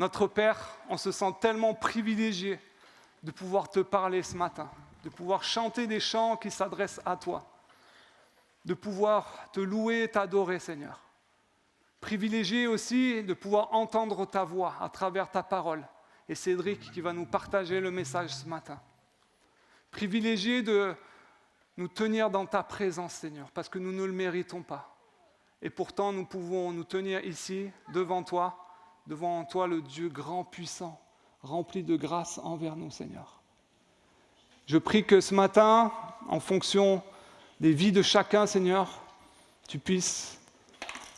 Notre Père, on se sent tellement privilégié de pouvoir te parler ce matin, de pouvoir chanter des chants qui s'adressent à toi, de pouvoir te louer et t'adorer, Seigneur. Privilégié aussi de pouvoir entendre ta voix à travers ta parole. Et Cédric qui va nous partager le message ce matin. Privilégié de nous tenir dans ta présence, Seigneur, parce que nous ne le méritons pas. Et pourtant, nous pouvons nous tenir ici, devant toi le Dieu grand, puissant, rempli de grâce envers nous, Seigneur. Je prie que ce matin, en fonction des vies de chacun, Seigneur, tu puisses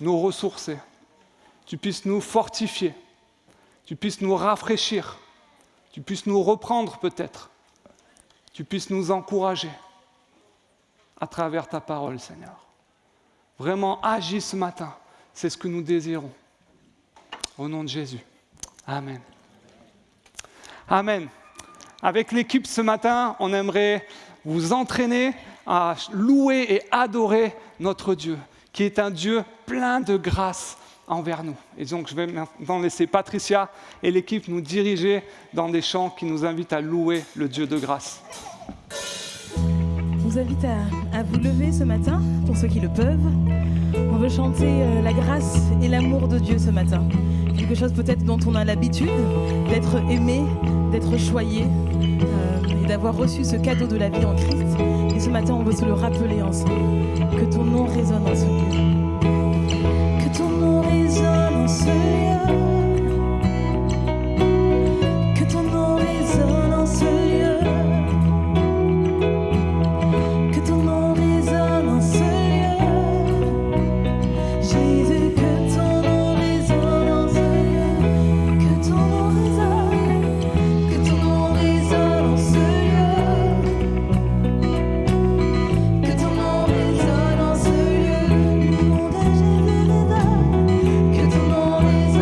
nous ressourcer, tu puisses nous fortifier, tu puisses nous rafraîchir, tu puisses nous reprendre peut-être, tu puisses nous encourager à travers ta parole, Seigneur. Vraiment, agis ce matin, c'est ce que nous désirons. Au nom de Jésus. Amen. Amen. Avec l'équipe ce matin, on aimerait vous entraîner à louer et adorer notre Dieu, qui est un Dieu plein de grâce envers nous. Et donc, je vais maintenant laisser Patricia et l'équipe nous diriger dans des chants qui nous invitent à louer le Dieu de grâce. Je vous invite à vous lever ce matin, pour ceux qui le peuvent. On veut chanter la grâce et l'amour de Dieu ce matin. Quelque chose peut-être dont on a l'habitude d'être aimé, d'être choyé et d'avoir reçu ce cadeau de la vie en Christ. Et ce matin, on veut se le rappeler ensemble. Que ton nom résonne en ce lieu. Que ton nom résonne en ce lieu. Que ton nom résonne en ce lieu. Que ton nom résonne en ce lieu. Jésus, que ton nom résonne en ce lieu. Que ton nom résonne. Que ton nom résonne en ce lieu. Que ton nom résonne en ce lieu. Le nom de Jésus résonne. Que ton nom résonne.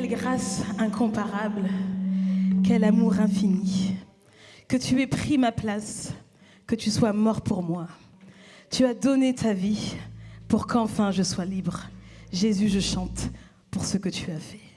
Quelle grâce incomparable, quel amour infini, que tu aies pris ma place, que tu sois mort pour moi. Tu as donné ta vie pour qu'enfin je sois libre. Jésus, je chante pour ce que tu as fait.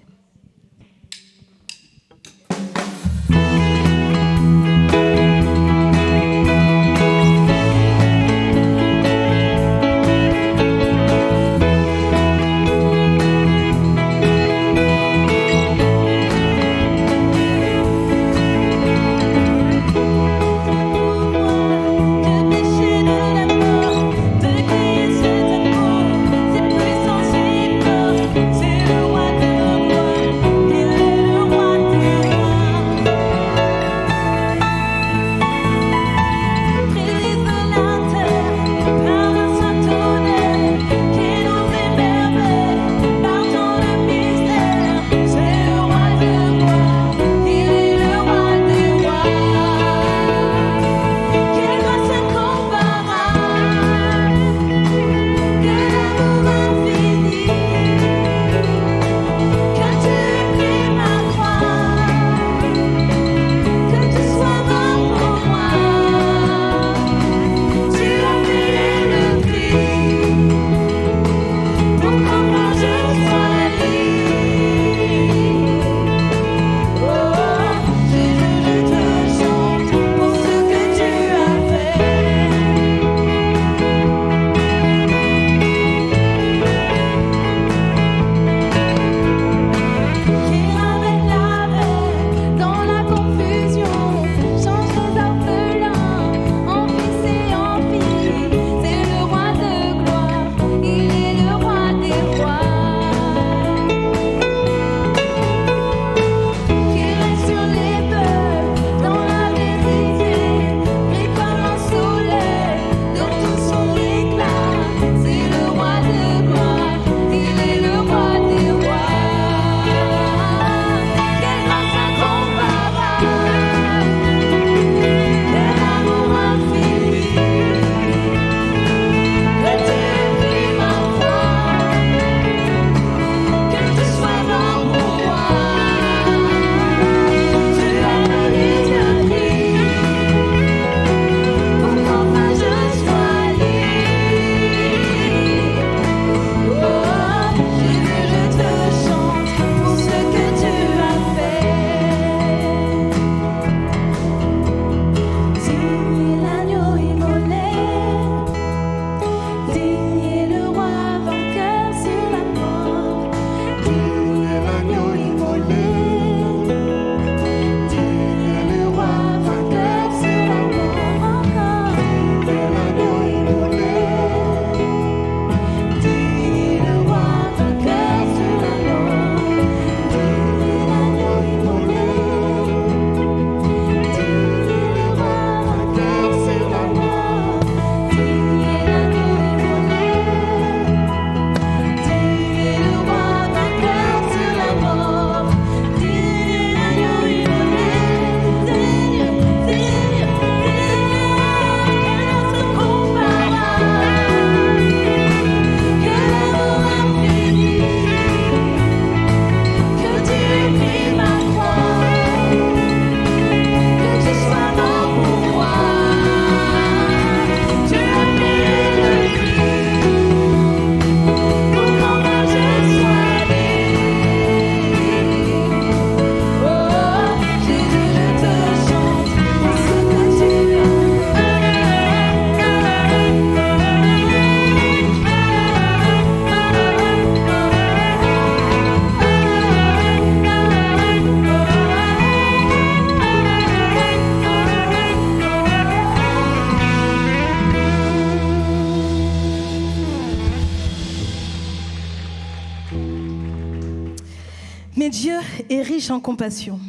Mais Dieu est riche en compassion,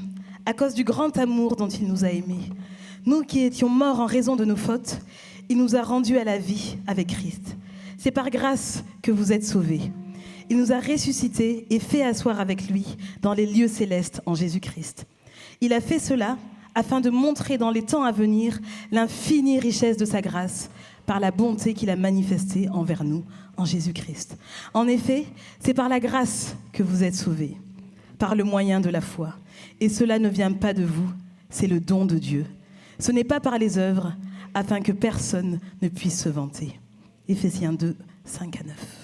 à cause du grand amour dont il nous a aimés. Nous qui étions morts en raison de nos fautes, il nous a rendus à la vie avec Christ. C'est par grâce que vous êtes sauvés. Il nous a ressuscités et fait asseoir avec lui dans les lieux célestes en Jésus-Christ. Il a fait cela afin de montrer dans les temps à venir l'infinie richesse de sa grâce par la bonté qu'il a manifestée envers nous en Jésus-Christ. En effet, c'est par la grâce que vous êtes sauvés, par le moyen de la foi. Et cela ne vient pas de vous, c'est le don de Dieu. Ce n'est pas par les œuvres, afin que personne ne puisse se vanter. Éphésiens 2, 5 à 9.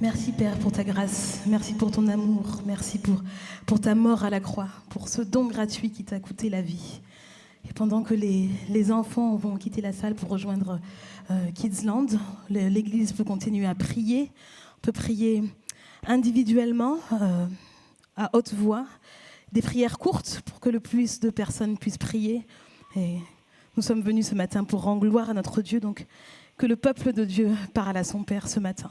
Merci Père pour ta grâce, merci pour ton amour, merci pour ta mort à la croix, pour ce don gratuit qui t'a coûté la vie. Et pendant que les enfants vont quitter la salle pour rejoindre Kidsland, l'Église peut continuer à prier peut prier individuellement, à haute voix, des prières courtes pour que le plus de personnes puissent prier. Et nous sommes venus ce matin pour rendre gloire à notre Dieu, donc que le peuple de Dieu parle à son Père ce matin.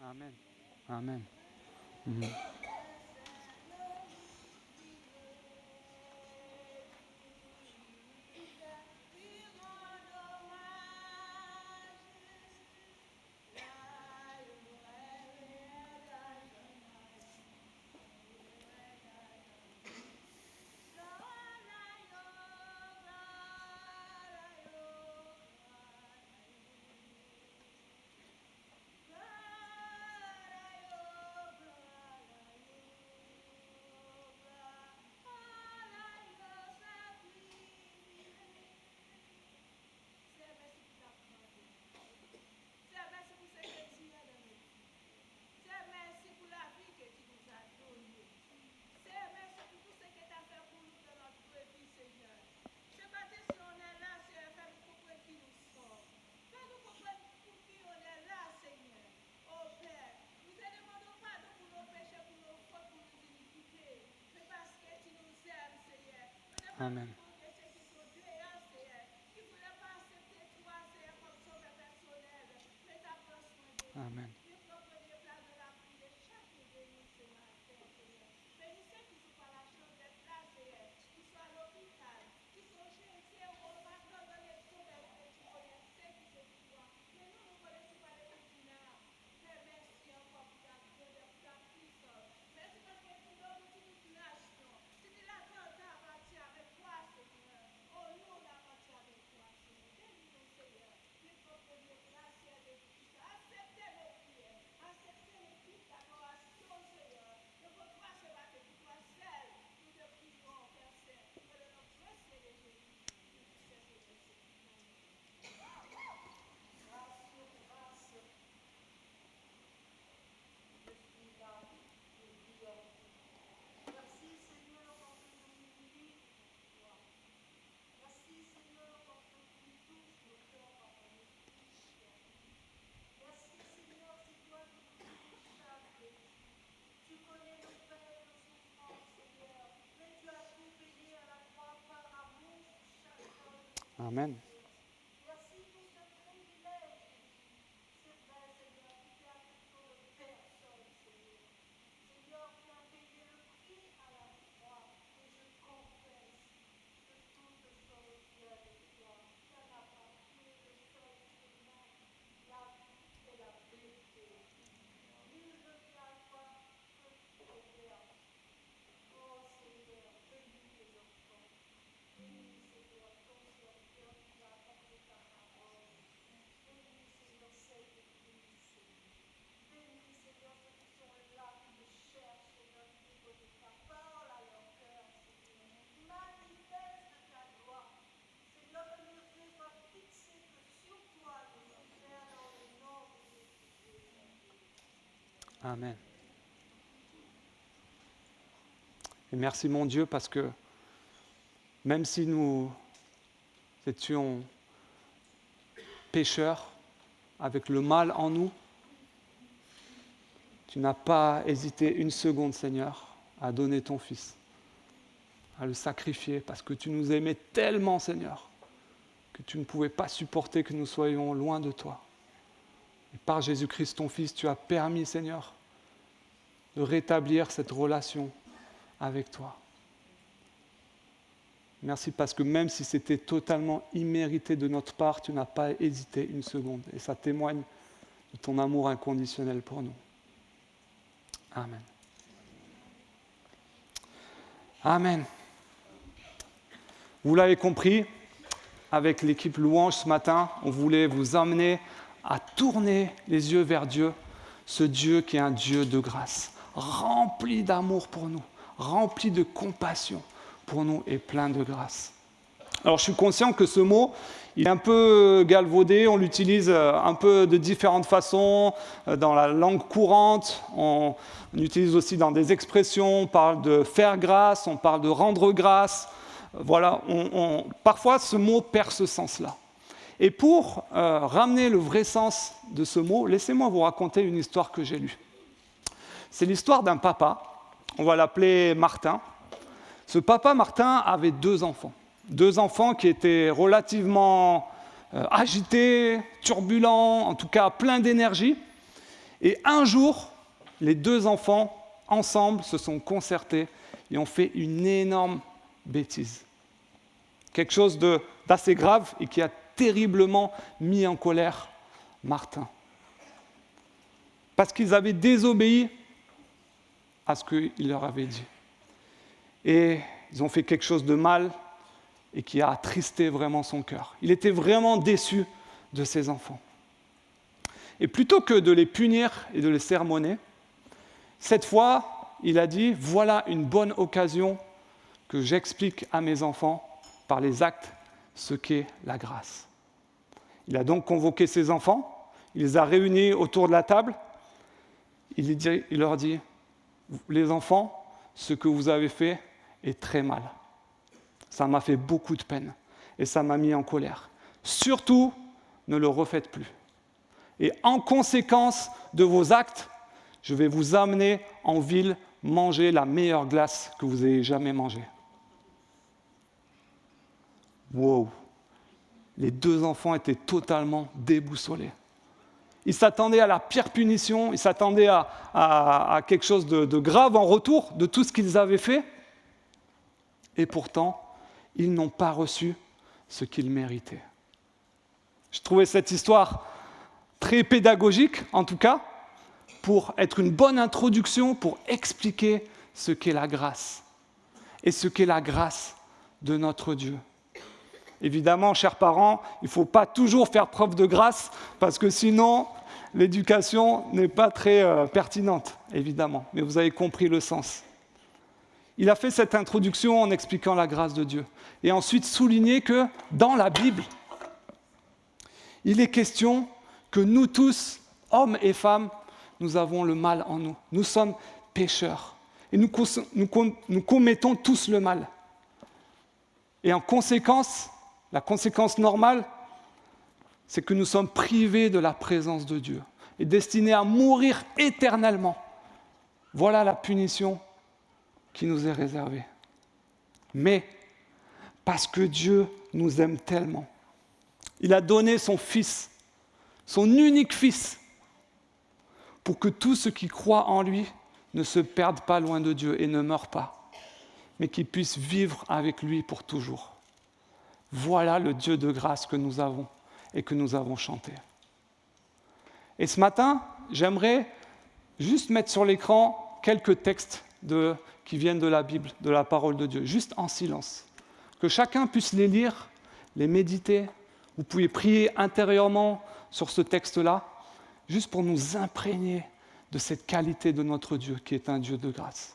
Amen. Amen. Mhm. Amen. Amen. Amen. Amen. Et merci mon Dieu parce que même si nous étions pécheurs avec le mal en nous, tu n'as pas hésité une seconde, Seigneur, à donner ton Fils, à le sacrifier parce que tu nous aimais tellement, Seigneur, que tu ne pouvais pas supporter que nous soyons loin de toi. Et par Jésus-Christ, ton Fils, tu as permis, Seigneur, de rétablir cette relation avec toi. Merci parce que même si c'était totalement immérité de notre part, tu n'as pas hésité une seconde. Et ça témoigne de ton amour inconditionnel pour nous. Amen. Amen. Vous l'avez compris, avec l'équipe Louange ce matin, on voulait vous emmener à tourner les yeux vers Dieu, ce Dieu qui est un Dieu de grâce, rempli d'amour pour nous, rempli de compassion pour nous et plein de grâce. Alors je suis conscient que ce mot, il est un peu galvaudé, on l'utilise un peu de différentes façons, dans la langue courante, on utilise aussi dans des expressions, on parle de faire grâce, on parle de rendre grâce. Voilà, parfois ce mot perd ce sens-là. Et pour ramener le vrai sens de ce mot, laissez-moi vous raconter une histoire que j'ai lue. C'est l'histoire d'un papa, on va l'appeler Martin. Ce papa Martin avait 2 enfants. 2 enfants qui étaient relativement agités, turbulents, en tout cas pleins d'énergie. Et un jour, les 2 enfants, ensemble, se sont concertés et ont fait une énorme bêtise. Quelque chose d'assez grave et qui a terriblement mis en colère Martin. Parce qu'ils avaient désobéi à ce qu'il leur avait dit. Et ils ont fait quelque chose de mal et qui a attristé vraiment son cœur. Il était vraiment déçu de ses enfants. Et plutôt que de les punir et de les sermonner, cette fois, il a dit, voilà une bonne occasion que j'explique à mes enfants par les actes ce qu'est la grâce. Il a donc convoqué ses enfants, il les a réunis autour de la table, il leur dit, les enfants, ce que vous avez fait est très mal. Ça m'a fait beaucoup de peine et ça m'a mis en colère. Surtout, ne le refaites plus. Et en conséquence de vos actes, je vais vous amener en ville manger la meilleure glace que vous ayez jamais mangée. Wow! Les 2 enfants étaient totalement déboussolés. il s'attendait à la pire punition, il s'attendait à quelque chose de grave en retour de tout ce qu'ils avaient fait. Et pourtant, ils n'ont pas reçu ce qu'ils méritaient. Je trouvais cette histoire très pédagogique, en tout cas, pour être une bonne introduction, pour expliquer ce qu'est la grâce et ce qu'est la grâce de notre Dieu. Évidemment, chers parents, il ne faut pas toujours faire preuve de grâce, parce que sinon, l'éducation n'est pas très pertinente, évidemment. Mais vous avez compris le sens. Il a fait cette introduction en expliquant la grâce de Dieu. Et ensuite souligné que dans la Bible, il est question que nous tous, hommes et femmes, nous avons le mal en nous. Nous sommes pécheurs. Et nous commettons tous le mal. Et en conséquence, la conséquence normale, c'est que nous sommes privés de la présence de Dieu et destinés à mourir éternellement. Voilà la punition qui nous est réservée. Mais parce que Dieu nous aime tellement, il a donné son Fils, son unique Fils, pour que tous ceux qui croient en lui ne se perdent pas loin de Dieu et ne meurent pas, mais qu'ils puissent vivre avec lui pour toujours. Voilà le Dieu de grâce que nous avons et que nous avons chanté. Et ce matin, j'aimerais juste mettre sur l'écran quelques textes qui viennent de la Bible, de la parole de Dieu, juste en silence. Que chacun puisse les lire, les méditer. Vous pouvez prier intérieurement sur ce texte-là, juste pour nous imprégner de cette qualité de notre Dieu, qui est un Dieu de grâce.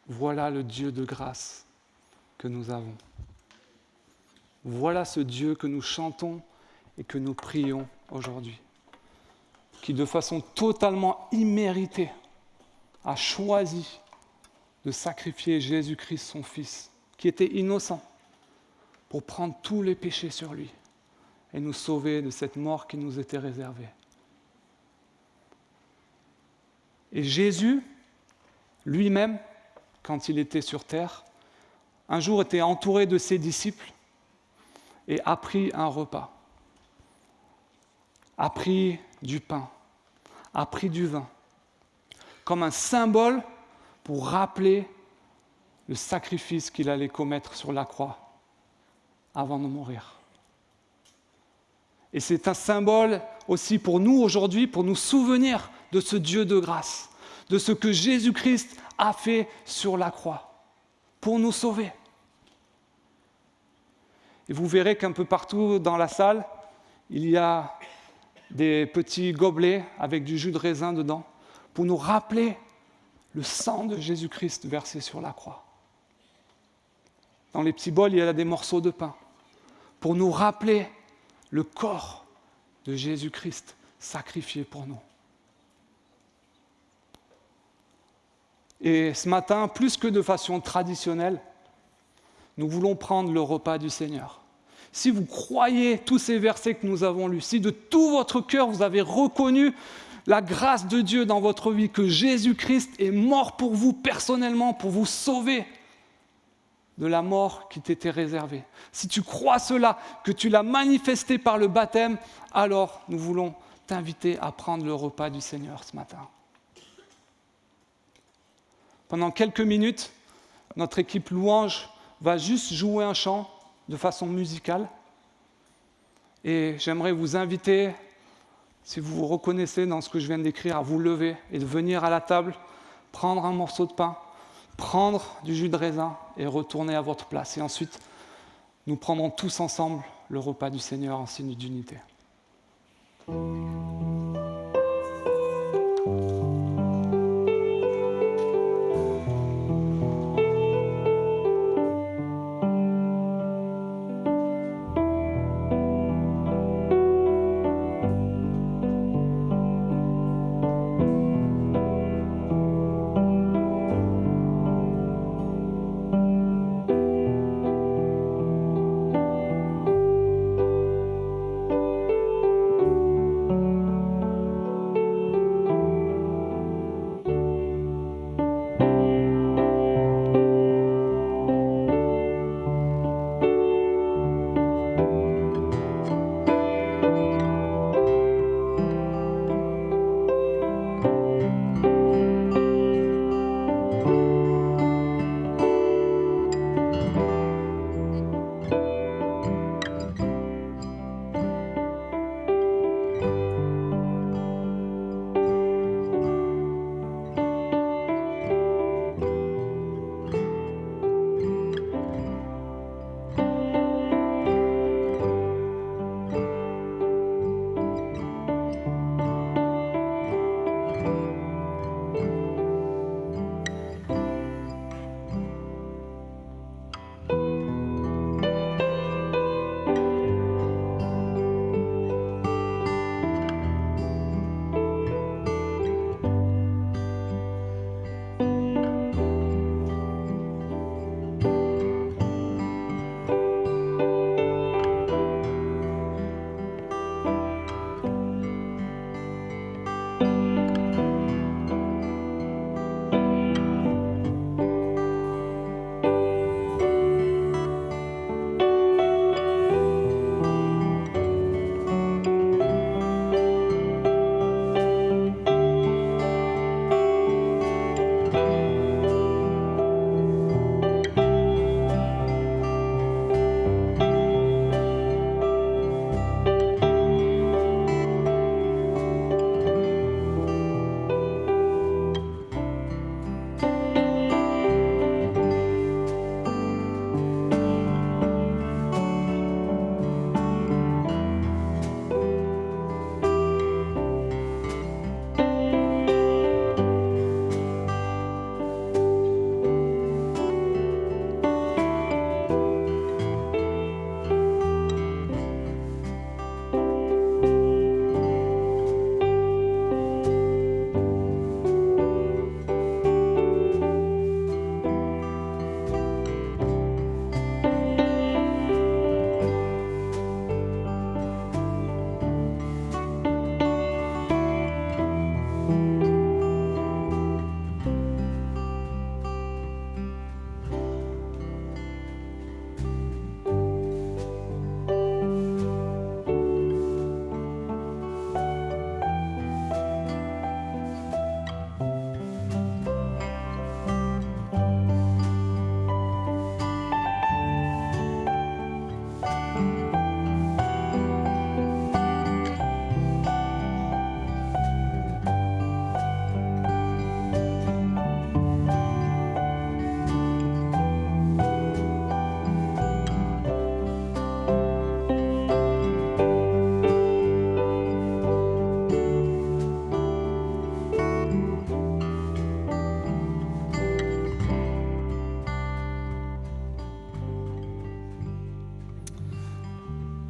Voilà le Dieu de grâce que nous avons. Voilà ce Dieu que nous chantons et que nous prions aujourd'hui, qui de façon totalement imméritée a choisi de sacrifier Jésus-Christ, son Fils, qui était innocent, pour prendre tous les péchés sur lui et nous sauver de cette mort qui nous était réservée. Et Jésus, lui-même, quand il était sur terre, un jour était entouré de ses disciples et a pris un repas, a pris du pain, a pris du vin, comme un symbole pour rappeler le sacrifice qu'il allait commettre sur la croix avant de mourir. Et c'est un symbole aussi pour nous aujourd'hui, pour nous souvenir de ce Dieu de grâce, de ce que Jésus-Christ a fait sur la croix, pour nous sauver. Et vous verrez qu'un peu partout dans la salle, il y a des petits gobelets avec du jus de raisin dedans, pour nous rappeler le sang de Jésus-Christ versé sur la croix. Dans les petits bols, il y a des morceaux de pain, pour nous rappeler le corps de Jésus-Christ sacrifié pour nous. Et ce matin, plus que de façon traditionnelle, nous voulons prendre le repas du Seigneur. Si vous croyez tous ces versets que nous avons lus, si de tout votre cœur vous avez reconnu la grâce de Dieu dans votre vie, que Jésus-Christ est mort pour vous personnellement, pour vous sauver de la mort qui t'était réservée. Si tu crois cela, que tu l'as manifesté par le baptême, alors nous voulons t'inviter à prendre le repas du Seigneur ce matin. Pendant quelques minutes, notre équipe louange va juste jouer un chant de façon musicale. Et j'aimerais vous inviter, si vous vous reconnaissez dans ce que je viens d'écrire, à vous lever et de venir à la table, prendre un morceau de pain, prendre du jus de raisin et retourner à votre place. Et ensuite, nous prendrons tous ensemble le repas du Seigneur en signe d'unité.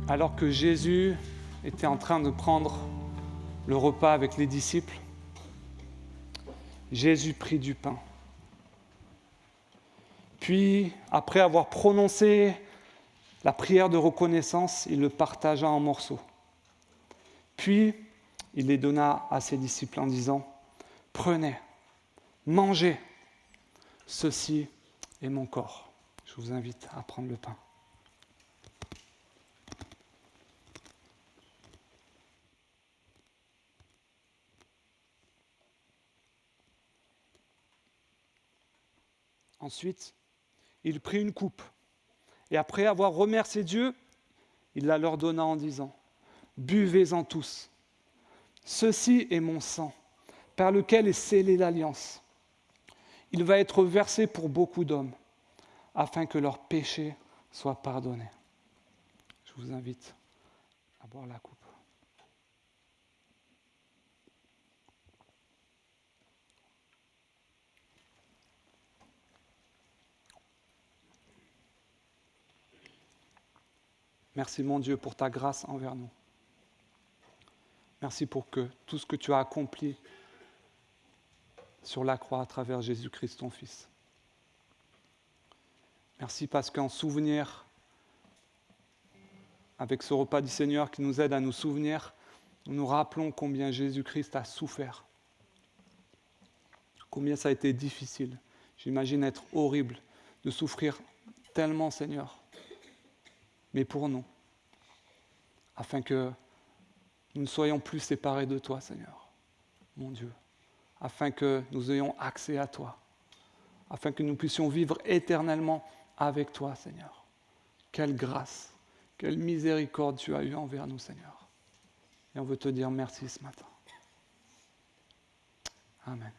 alors que Jésus était en train de prendre le repas avec les disciples, Jésus prit du pain. Puis, après avoir prononcé la prière de reconnaissance, il le partagea en morceaux. Puis, il les donna à ses disciples en disant, « Prenez, mangez, ceci est mon corps. » Je vous invite à prendre le pain. Ensuite, il prit une coupe, et après avoir remercié Dieu, il la leur donna en disant, « Buvez-en tous, ceci est mon sang, par lequel est scellée l'alliance. Il va être versé pour beaucoup d'hommes, afin que leurs péchés soient pardonnés. » Je vous invite à boire la coupe. Merci mon Dieu pour ta grâce envers nous. Merci pour tout ce que tu as accompli sur la croix à travers Jésus-Christ, ton Fils. Merci parce qu'en souvenir, avec ce repas du Seigneur qui nous aide à nous souvenir, nous nous rappelons combien Jésus-Christ a souffert. Combien ça a été difficile. J'imagine être horrible de souffrir tellement, Seigneur. Mais pour nous, afin que nous ne soyons plus séparés de toi, Seigneur, mon Dieu, afin que nous ayons accès à toi, afin que nous puissions vivre éternellement avec toi, Seigneur. Quelle grâce, quelle miséricorde tu as eue envers nous, Seigneur. Et on veut te dire merci ce matin. Amen.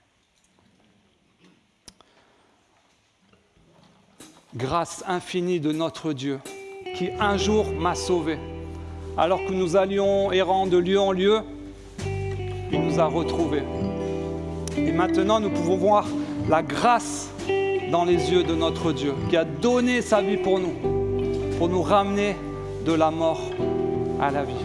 Grâce infinie de notre Dieu, qui un jour m'a sauvé. Alors que nous allions errant de lieu en lieu, il nous a retrouvés. Et maintenant, nous pouvons voir la grâce dans les yeux de notre Dieu, qui a donné sa vie pour nous ramener de la mort à la vie.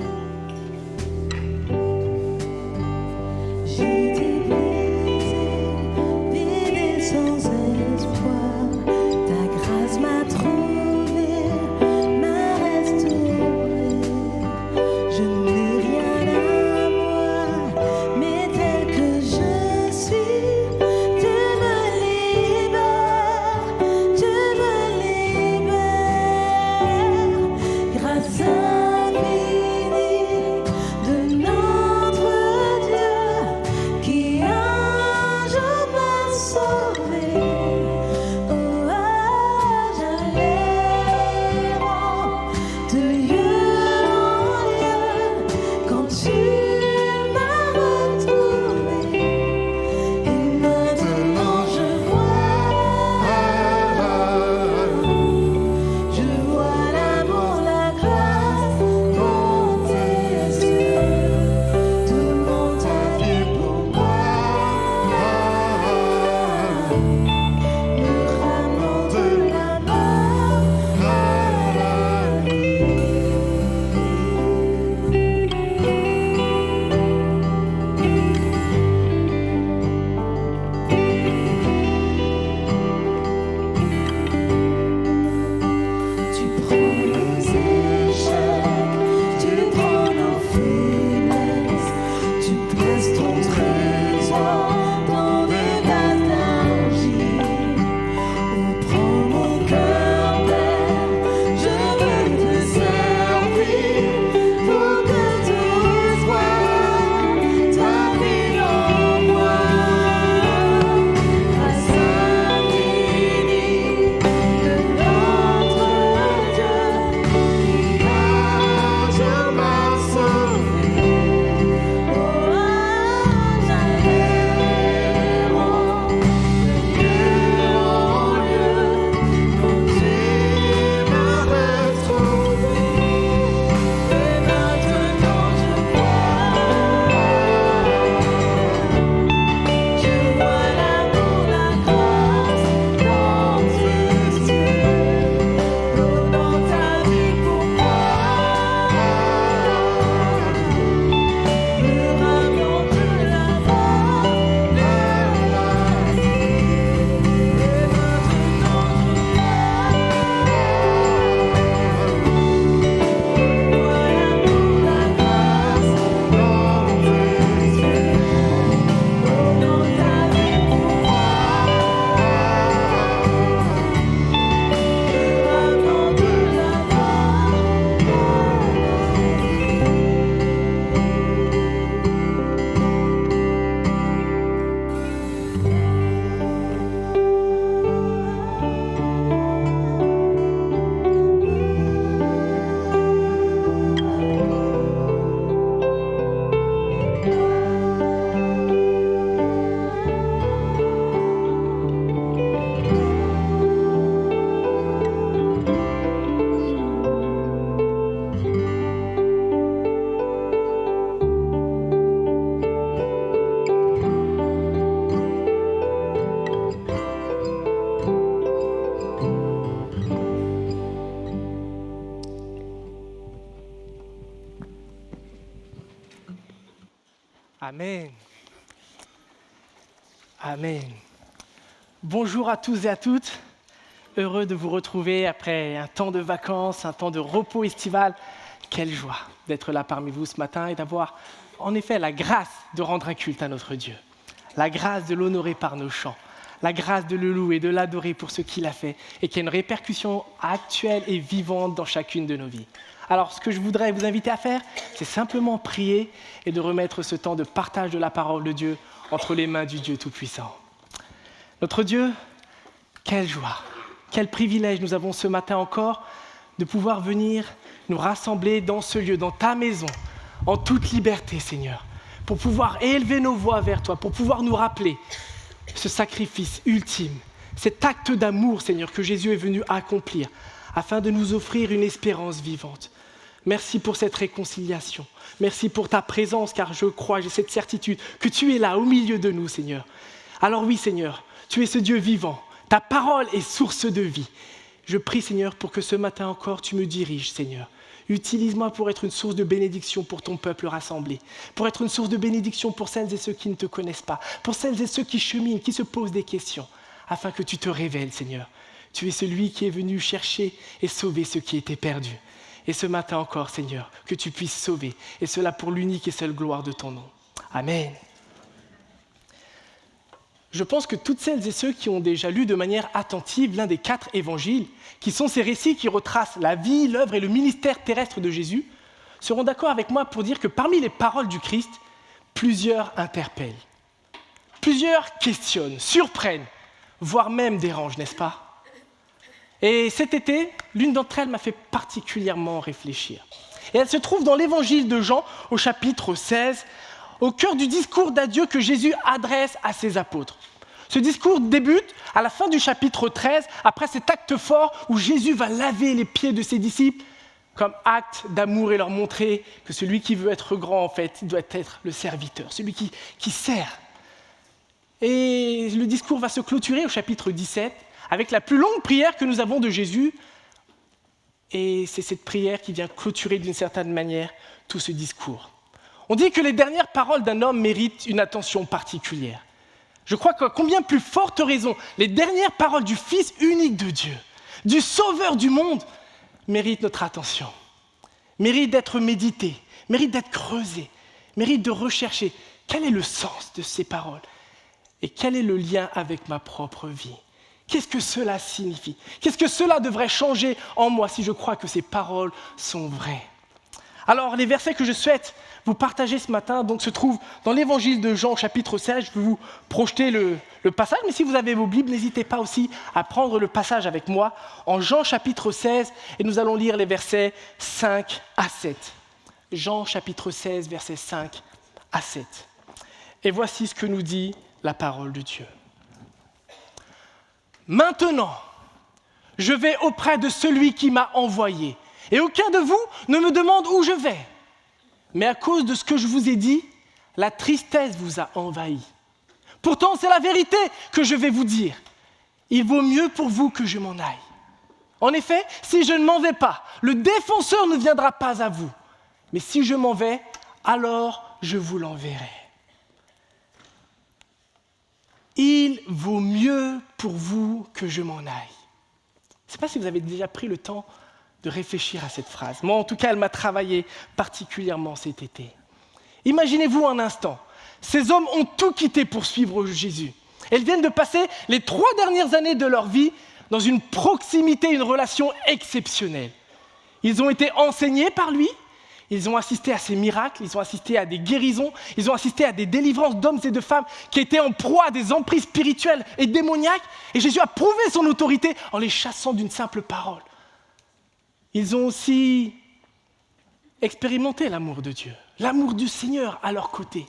Qui Amen. Amen. Bonjour à tous et à toutes. Heureux de vous retrouver après un temps de vacances, un temps de repos estival. Quelle joie d'être là parmi vous ce matin et d'avoir en effet la grâce de rendre un culte à notre Dieu. La grâce de l'honorer par nos chants. La grâce de le louer, de l'adorer pour ce qu'il a fait et qui a une répercussion actuelle et vivante dans chacune de nos vies. Alors, ce que je voudrais vous inviter à faire, c'est simplement prier et de remettre ce temps de partage de la parole de Dieu entre les mains du Dieu Tout-Puissant. Notre Dieu, quelle joie, quel privilège nous avons ce matin encore de pouvoir venir nous rassembler dans ce lieu, dans ta maison, en toute liberté, Seigneur, pour pouvoir élever nos voix vers toi, pour pouvoir nous rappeler ce sacrifice ultime, cet acte d'amour, Seigneur, que Jésus est venu accomplir, afin de nous offrir une espérance vivante. Merci pour cette réconciliation. Merci pour ta présence, car je crois, j'ai cette certitude que tu es là, au milieu de nous, Seigneur. Alors oui, Seigneur, tu es ce Dieu vivant. Ta parole est source de vie. Je prie, Seigneur, pour que ce matin encore, tu me diriges, Seigneur. Utilise-moi pour être une source de bénédiction pour ton peuple rassemblé, pour être une source de bénédiction pour celles et ceux qui ne te connaissent pas, pour celles et ceux qui cheminent, qui se posent des questions, afin que tu te révèles, Seigneur. Tu es celui qui est venu chercher et sauver ceux qui étaient perdus. Et ce matin encore, Seigneur, que tu puisses sauver, et cela pour l'unique et seule gloire de ton nom. Amen. Je pense que toutes celles et ceux qui ont déjà lu de manière attentive l'un des 4 évangiles, qui sont ces récits qui retracent la vie, l'œuvre et le ministère terrestre de Jésus, seront d'accord avec moi pour dire que parmi les paroles du Christ, plusieurs interpellent, plusieurs questionnent, surprennent, voire même dérangent, n'est-ce pas ? Et cet été, l'une d'entre elles m'a fait particulièrement réfléchir. Et elle se trouve dans l'évangile de Jean, au chapitre 16, au cœur du discours d'adieu que Jésus adresse à ses apôtres. Ce discours débute à la fin du chapitre 13, après cet acte fort où Jésus va laver les pieds de ses disciples comme acte d'amour et leur montrer que celui qui veut être grand, en fait, doit être le serviteur, celui qui sert. Et le discours va se clôturer au chapitre 17 avec la plus longue prière que nous avons de Jésus. Et c'est cette prière qui vient clôturer d'une certaine manière tout ce discours. On dit que les dernières paroles d'un homme méritent une attention particulière. Je crois qu'à combien plus forte raison, les dernières paroles du Fils unique de Dieu, du Sauveur du monde, méritent notre attention, méritent d'être méditées, méritent d'être creusées, méritent de rechercher quel est le sens de ces paroles et quel est le lien avec ma propre vie. Qu'est-ce que cela signifie ? Qu'est-ce que cela devrait changer en moi si je crois que ces paroles sont vraies ? Alors, les versets que je souhaite vous partager ce matin donc, se trouvent dans l'évangile de Jean, chapitre 16. Je vais vous projeter le passage, mais si vous avez vos Bibles, n'hésitez pas aussi à prendre le passage avec moi en Jean, chapitre 16, et nous allons lire les versets 5 à 7. Jean, chapitre 16, versets 5 à 7. Et voici ce que nous dit la parole de Dieu. Maintenant, je vais auprès de celui qui m'a envoyé, et aucun de vous ne me demande où je vais. Mais à cause de ce que je vous ai dit, la tristesse vous a envahi. Pourtant, c'est la vérité que je vais vous dire. Il vaut mieux pour vous que je m'en aille. En effet, si je ne m'en vais pas, le défenseur ne viendra pas à vous. Mais si je m'en vais, alors je vous l'enverrai. Il vaut mieux pour vous que je m'en aille. Je ne sais pas si vous avez déjà pris le temps de réfléchir à cette phrase. Moi, en tout cas, elle m'a travaillé particulièrement cet été. Imaginez-vous un instant, ces hommes ont tout quitté pour suivre Jésus. Ils viennent de passer les 3 dernières années de leur vie dans une proximité, une relation exceptionnelle. Ils ont été enseignés par lui, ils ont assisté à ses miracles, ils ont assisté à des guérisons, ils ont assisté à des délivrances d'hommes et de femmes qui étaient en proie à des emprises spirituelles et démoniaques. Et Jésus a prouvé son autorité en les chassant d'une simple parole. Ils ont aussi expérimenté l'amour de Dieu, l'amour du Seigneur à leur côté.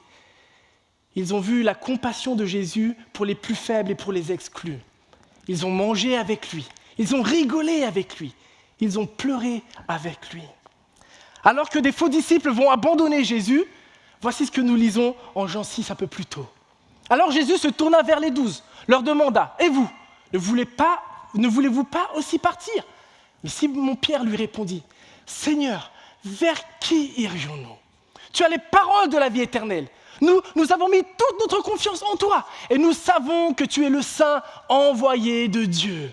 Ils ont vu la compassion de Jésus pour les plus faibles et pour les exclus. Ils ont mangé avec lui, ils ont rigolé avec lui, ils ont pleuré avec lui. Alors que des faux disciples vont abandonner Jésus, voici ce que nous lisons en Jean 6 un peu plus tôt. Alors Jésus se tourna vers les 12, leur demanda « Et vous, ne voulez-vous pas aussi partir ?» Mais Simon-Pierre lui répondit « Seigneur, vers qui irions-nous ? Tu as les paroles de la vie éternelle. Nous avons mis toute notre confiance en toi et nous savons que tu es le Saint envoyé de Dieu.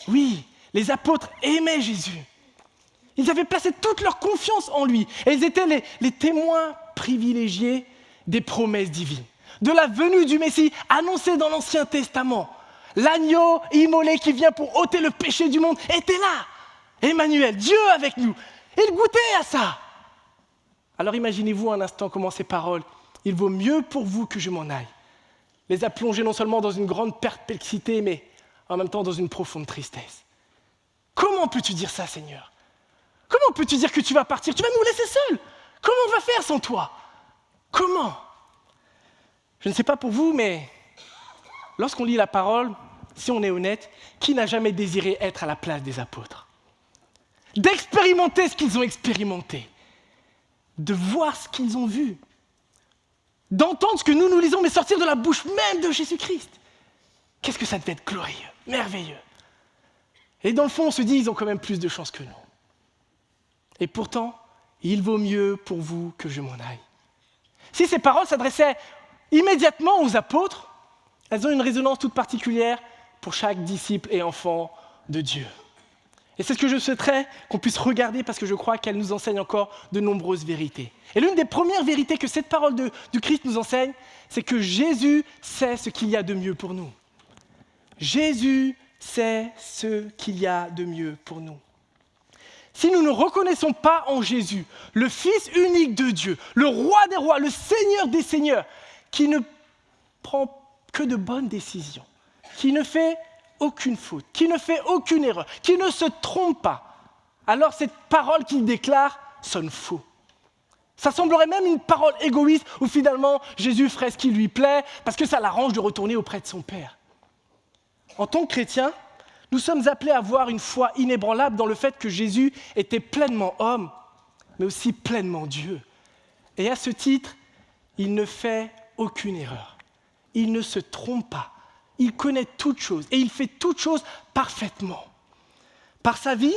Oui, les apôtres aimaient Jésus. Ils avaient placé toute leur confiance en lui et ils étaient les témoins privilégiés des promesses divines, de la venue du Messie annoncée dans l'Ancien Testament. L'agneau immolé qui vient pour ôter le péché du monde était là. Emmanuel, Dieu avec nous. Ils goûtaient à ça. Alors imaginez-vous un instant comment ces paroles, il vaut mieux pour vous que je m'en aille, les a plongés non seulement dans une grande perplexité, mais en même temps dans une profonde tristesse. Comment peux-tu dire ça, Seigneur? Comment peux-tu dire que tu vas partir? Tu vas nous laisser seuls? Comment on va faire sans toi? Comment? Je ne sais pas pour vous, mais lorsqu'on lit la parole, si on est honnête, qui n'a jamais désiré être à la place des apôtres? D'expérimenter ce qu'ils ont expérimenté, de voir ce qu'ils ont vu, d'entendre ce que nous lisons, mais sortir de la bouche même de Jésus-Christ. Qu'est-ce que ça devait être glorieux, merveilleux. Et dans le fond, on se dit, ils ont quand même plus de chance que nous. Et pourtant, il vaut mieux pour vous que je m'en aille. Si ces paroles s'adressaient immédiatement aux apôtres, elles ont une résonance toute particulière pour chaque disciple et enfant de Dieu. Et c'est ce que je souhaiterais qu'on puisse regarder parce que je crois qu'elle nous enseigne encore de nombreuses vérités. Et l'une des premières vérités que cette parole du Christ nous enseigne, c'est que Jésus sait ce qu'il y a de mieux pour nous. Jésus sait ce qu'il y a de mieux pour nous. Si nous ne reconnaissons pas en Jésus, le Fils unique de Dieu, le Roi des rois, le Seigneur des seigneurs, qui ne prend que de bonnes décisions, qui ne fait aucune faute, qui ne fait aucune erreur, qui ne se trompe pas, alors cette parole qu'il déclare sonne faux. Ça semblerait même une parole égoïste où finalement Jésus ferait ce qui lui plaît parce que ça l'arrange de retourner auprès de son Père. En tant que chrétiens, nous sommes appelés à avoir une foi inébranlable dans le fait que Jésus était pleinement homme, mais aussi pleinement Dieu. Et à ce titre, il ne fait aucune erreur. Il ne se trompe pas. Il connaît toutes choses et il fait toutes choses parfaitement. Par sa vie,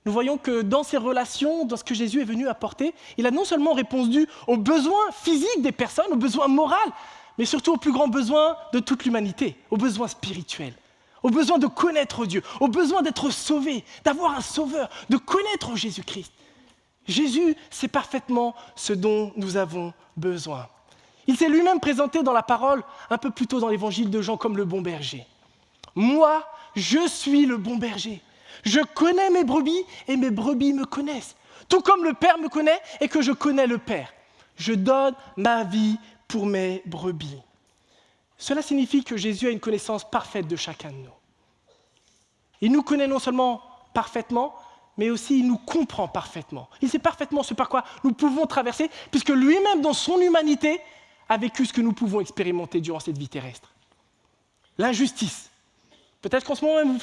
nous voyons que dans ses relations, dans ce que Jésus est venu apporter, il a non seulement répondu aux besoins physiques des personnes, aux besoins moraux, mais surtout aux plus grands besoins de toute l'humanité, aux besoins spirituels, aux besoins de connaître Dieu, aux besoins d'être sauvé, d'avoir un sauveur, de connaître Jésus-Christ. Jésus sait parfaitement ce dont nous avons besoin. Il s'est lui-même présenté dans la parole, un peu plus tôt dans l'évangile de Jean, comme le bon berger. Moi, je suis le bon berger. Je connais mes brebis et mes brebis me connaissent. Tout comme le Père me connaît et que je connais le Père. Je donne ma vie pour mes brebis. Cela signifie que Jésus a une connaissance parfaite de chacun de nous. Il nous connaît non seulement parfaitement, mais aussi il nous comprend parfaitement. Il sait parfaitement ce par quoi nous pouvons traverser, puisque lui-même, dans son humanité, a vécu ce que nous pouvons expérimenter durant cette vie terrestre. L'injustice. Peut-être qu'en ce moment même,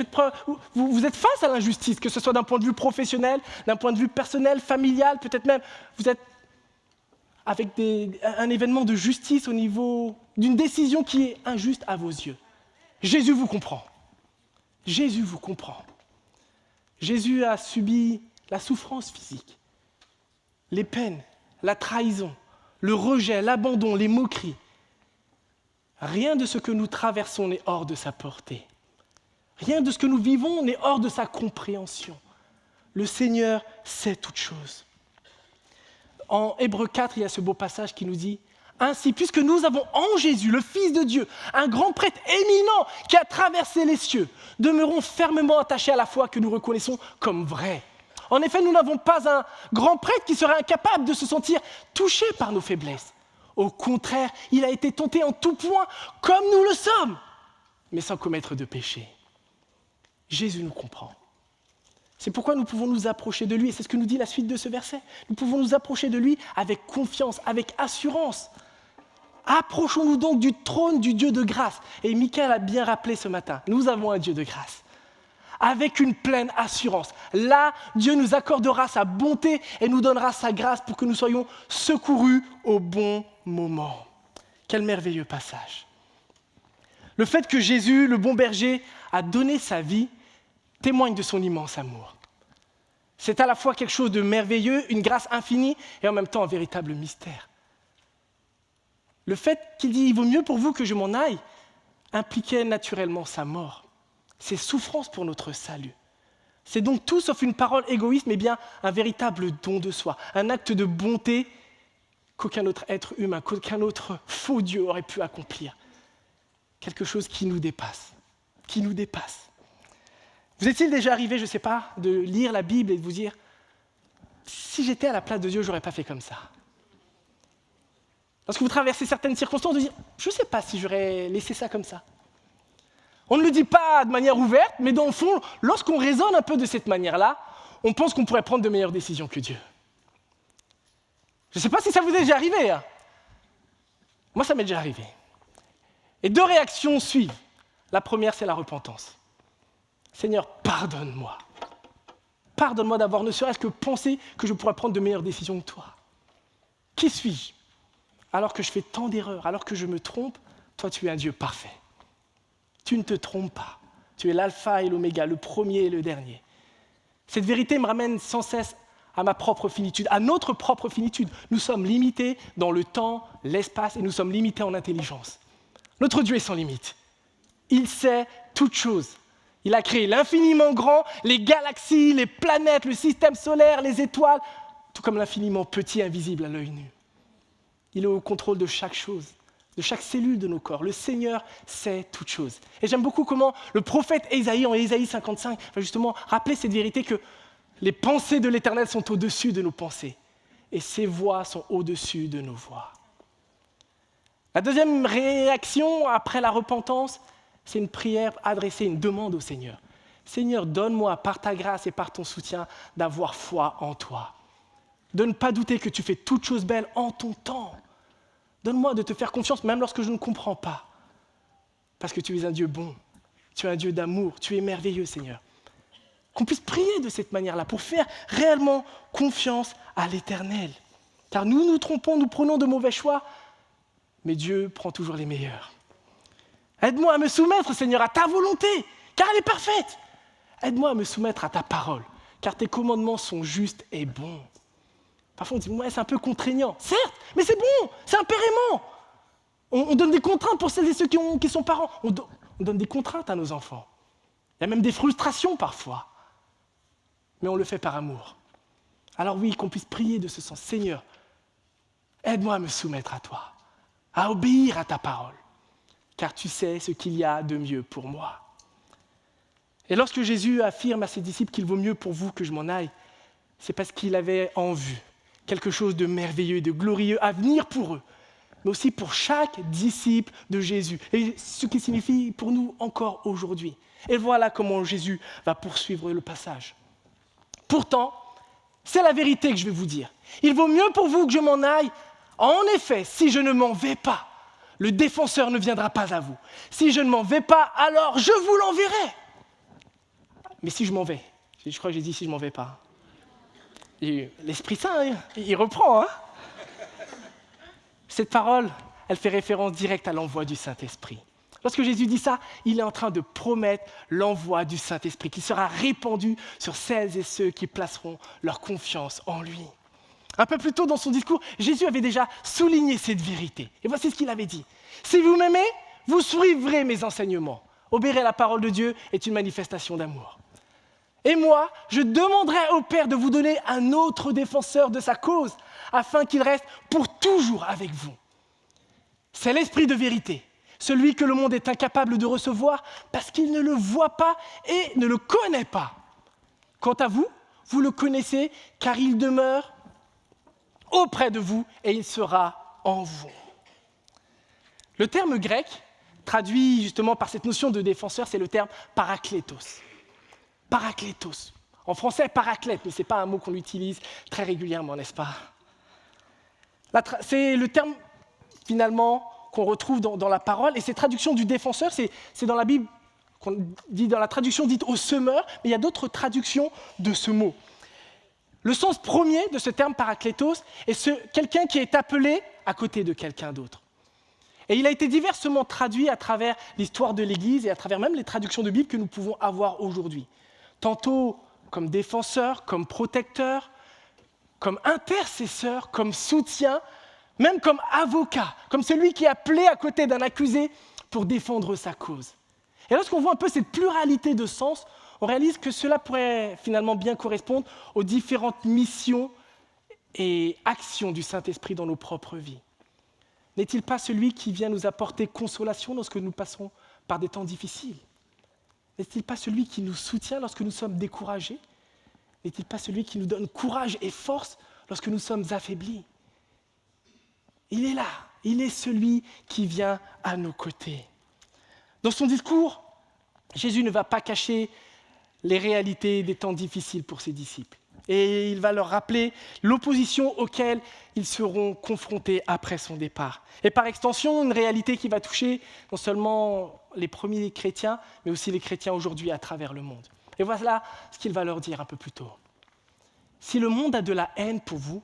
vous êtes face à l'injustice, que ce soit d'un point de vue professionnel, d'un point de vue personnel, familial, peut-être même vous êtes avec un événement de justice au niveau d'une décision qui est injuste à vos yeux. Jésus vous comprend. Jésus vous comprend. Jésus a subi la souffrance physique, les peines, la trahison, le rejet, l'abandon, les moqueries. Rien de ce que nous traversons n'est hors de sa portée. Rien de ce que nous vivons n'est hors de sa compréhension. Le Seigneur sait toutes choses. En Hébreux 4, il y a ce beau passage qui nous dit « Ainsi, puisque nous avons en Jésus, le Fils de Dieu, un grand prêtre éminent qui a traversé les cieux, demeurons fermement attachés à la foi que nous reconnaissons comme vraie. En effet, nous n'avons pas un grand prêtre qui serait incapable de se sentir touché par nos faiblesses. Au contraire, il a été tenté en tout point, comme nous le sommes, mais sans commettre de péché. » Jésus nous comprend. C'est pourquoi nous pouvons nous approcher de lui, et c'est ce que nous dit la suite de ce verset. Nous pouvons nous approcher de lui avec confiance, avec assurance. Approchons-nous donc du trône du Dieu de grâce. Et Michael a bien rappelé ce matin, nous avons un Dieu de grâce. Avec une pleine assurance. Là, Dieu nous accordera sa bonté et nous donnera sa grâce pour que nous soyons secourus au bon moment. Quel merveilleux passage. Le fait que Jésus, le bon berger, a donné sa vie témoigne de son immense amour. C'est à la fois quelque chose de merveilleux, une grâce infinie, et en même temps un véritable mystère. Le fait qu'il dit « il vaut mieux pour vous que je m'en aille » impliquait naturellement sa mort, ses souffrances pour notre salut. C'est donc tout sauf une parole égoïste, mais bien un véritable don de soi, un acte de bonté qu'aucun autre être humain, qu'aucun autre faux Dieu aurait pu accomplir. Quelque chose qui nous dépasse, qui nous dépasse. Vous est-il déjà arrivé, je ne sais pas, de lire la Bible et de vous dire « si j'étais à la place de Dieu, je n'aurais pas fait comme ça ». Lorsque vous traversez certaines circonstances, de dire « je ne sais pas si j'aurais laissé ça comme ça ». On ne le dit pas de manière ouverte, mais dans le fond, lorsqu'on raisonne un peu de cette manière-là, on pense qu'on pourrait prendre de meilleures décisions que Dieu. Je ne sais pas si ça vous est déjà arrivé. Hein. Moi, ça m'est déjà arrivé. Et 2 réactions suivent. La première, c'est la repentance. Seigneur, pardonne-moi. Pardonne-moi d'avoir ne serait-ce que pensé que je pourrais prendre de meilleures décisions que toi. Qui suis-je ? Alors que je fais tant d'erreurs, alors que je me trompe, toi, tu es un Dieu parfait. Tu ne te trompes pas. Tu es l'alpha et l'oméga, le premier et le dernier. Cette vérité me ramène sans cesse à ma propre finitude, à notre propre finitude. Nous sommes limités dans le temps, l'espace, et nous sommes limités en intelligence. Notre Dieu est sans limite. Il sait toutes choses. Il a créé l'infiniment grand, les galaxies, les planètes, le système solaire, les étoiles, tout comme l'infiniment petit, invisible à l'œil nu. Il est au contrôle de chaque chose, de chaque cellule de nos corps. Le Seigneur sait toutes choses. Et j'aime beaucoup comment le prophète Ésaïe, en Ésaïe 55, va justement rappeler cette vérité que les pensées de l'Éternel sont au-dessus de nos pensées et ses voies sont au-dessus de nos voies. La deuxième réaction après la repentance, c'est une prière adressée, une demande au Seigneur. Seigneur, donne-moi par ta grâce et par ton soutien d'avoir foi en toi. De ne pas douter que tu fais toutes choses belles en ton temps. Donne-moi de te faire confiance même lorsque je ne comprends pas. Parce que tu es un Dieu bon, tu es un Dieu d'amour, tu es merveilleux Seigneur. Qu'on puisse prier de cette manière-là pour faire réellement confiance à l'Éternel. Car nous nous trompons, nous prenons de mauvais choix, mais Dieu prend toujours les meilleurs. Aide-moi à me soumettre, Seigneur, à ta volonté, car elle est parfaite. Aide-moi à me soumettre à ta parole, car tes commandements sont justes et bons. Parfois on dit, ouais, c'est un peu contraignant. Certes, mais c'est bon, c'est un père aimant. On donne des contraintes pour celles et ceux qui sont parents. On donne des contraintes à nos enfants. Il y a même des frustrations parfois. Mais on le fait par amour. Alors oui, qu'on puisse prier de ce sens. Seigneur, aide-moi à me soumettre à toi, à obéir à ta parole, car tu sais ce qu'il y a de mieux pour moi. Et lorsque Jésus affirme à ses disciples qu'il vaut mieux pour vous que je m'en aille, c'est parce qu'il avait en vue quelque chose de merveilleux et de glorieux à venir pour eux, mais aussi pour chaque disciple de Jésus, et ce qui signifie pour nous encore aujourd'hui. Et voilà comment Jésus va poursuivre le passage. Pourtant, c'est la vérité que je vais vous dire. Il vaut mieux pour vous que je m'en aille. En effet, si je ne m'en vais pas, le défenseur ne viendra pas à vous. Si je ne m'en vais pas, alors je vous l'enverrai. Mais si je m'en vais, je crois que j'ai dit si je m'en vais pas. Et l'Esprit Saint, il reprend. Hein. Cette parole, elle fait référence directe à l'envoi du Saint-Esprit. Lorsque Jésus dit ça, il est en train de promettre l'envoi du Saint-Esprit qui sera répandu sur celles et ceux qui placeront leur confiance en lui. Un peu plus tôt dans son discours, Jésus avait déjà souligné cette vérité. Et voici ce qu'il avait dit. « Si vous m'aimez, vous suivrez mes enseignements. Obéir à la parole de Dieu est une manifestation d'amour. Et moi, je demanderai au Père de vous donner un autre défenseur de sa cause, afin qu'il reste pour toujours avec vous. C'est l'Esprit de vérité, celui que le monde est incapable de recevoir parce qu'il ne le voit pas et ne le connaît pas. Quant à vous, vous le connaissez car il demeure auprès de vous et il sera en vous. » Le terme grec, traduit justement par cette notion de défenseur, c'est le terme paraklétos. Paraklétos. En français, paraclète, mais ce n'est pas un mot qu'on utilise très régulièrement, n'est-ce pas ? C'est le terme, finalement, qu'on retrouve dans la parole, et cette traduction du défenseur, c'est dans la Bible, qu'on dit dans la traduction dite au semeur, mais il y a d'autres traductions de ce mot. Le sens premier de ce terme paraklétos est quelqu'un qui est appelé à côté de quelqu'un d'autre. Et il a été diversement traduit à travers l'histoire de l'Église et à travers même les traductions de Bible que nous pouvons avoir aujourd'hui. Tantôt comme défenseur, comme protecteur, comme intercesseur, comme soutien, même comme avocat, comme celui qui est appelé à côté d'un accusé pour défendre sa cause. Et lorsqu'on voit un peu cette pluralité de sens, on réalise que cela pourrait finalement bien correspondre aux différentes missions et actions du Saint-Esprit dans nos propres vies. N'est-il pas celui qui vient nous apporter consolation lorsque nous passons par des temps difficiles? N'est-il pas celui qui nous soutient lorsque nous sommes découragés? N'est-il pas celui qui nous donne courage et force lorsque nous sommes affaiblis? Il est là, il est celui qui vient à nos côtés. Dans son discours, Jésus ne va pas cacher les réalités des temps difficiles pour ses disciples. Et il va leur rappeler l'opposition auquel ils seront confrontés après son départ. Et par extension, une réalité qui va toucher non seulement les premiers chrétiens, mais aussi les chrétiens aujourd'hui à travers le monde. Et voilà ce qu'il va leur dire un peu plus tôt. Si le monde a de la haine pour vous,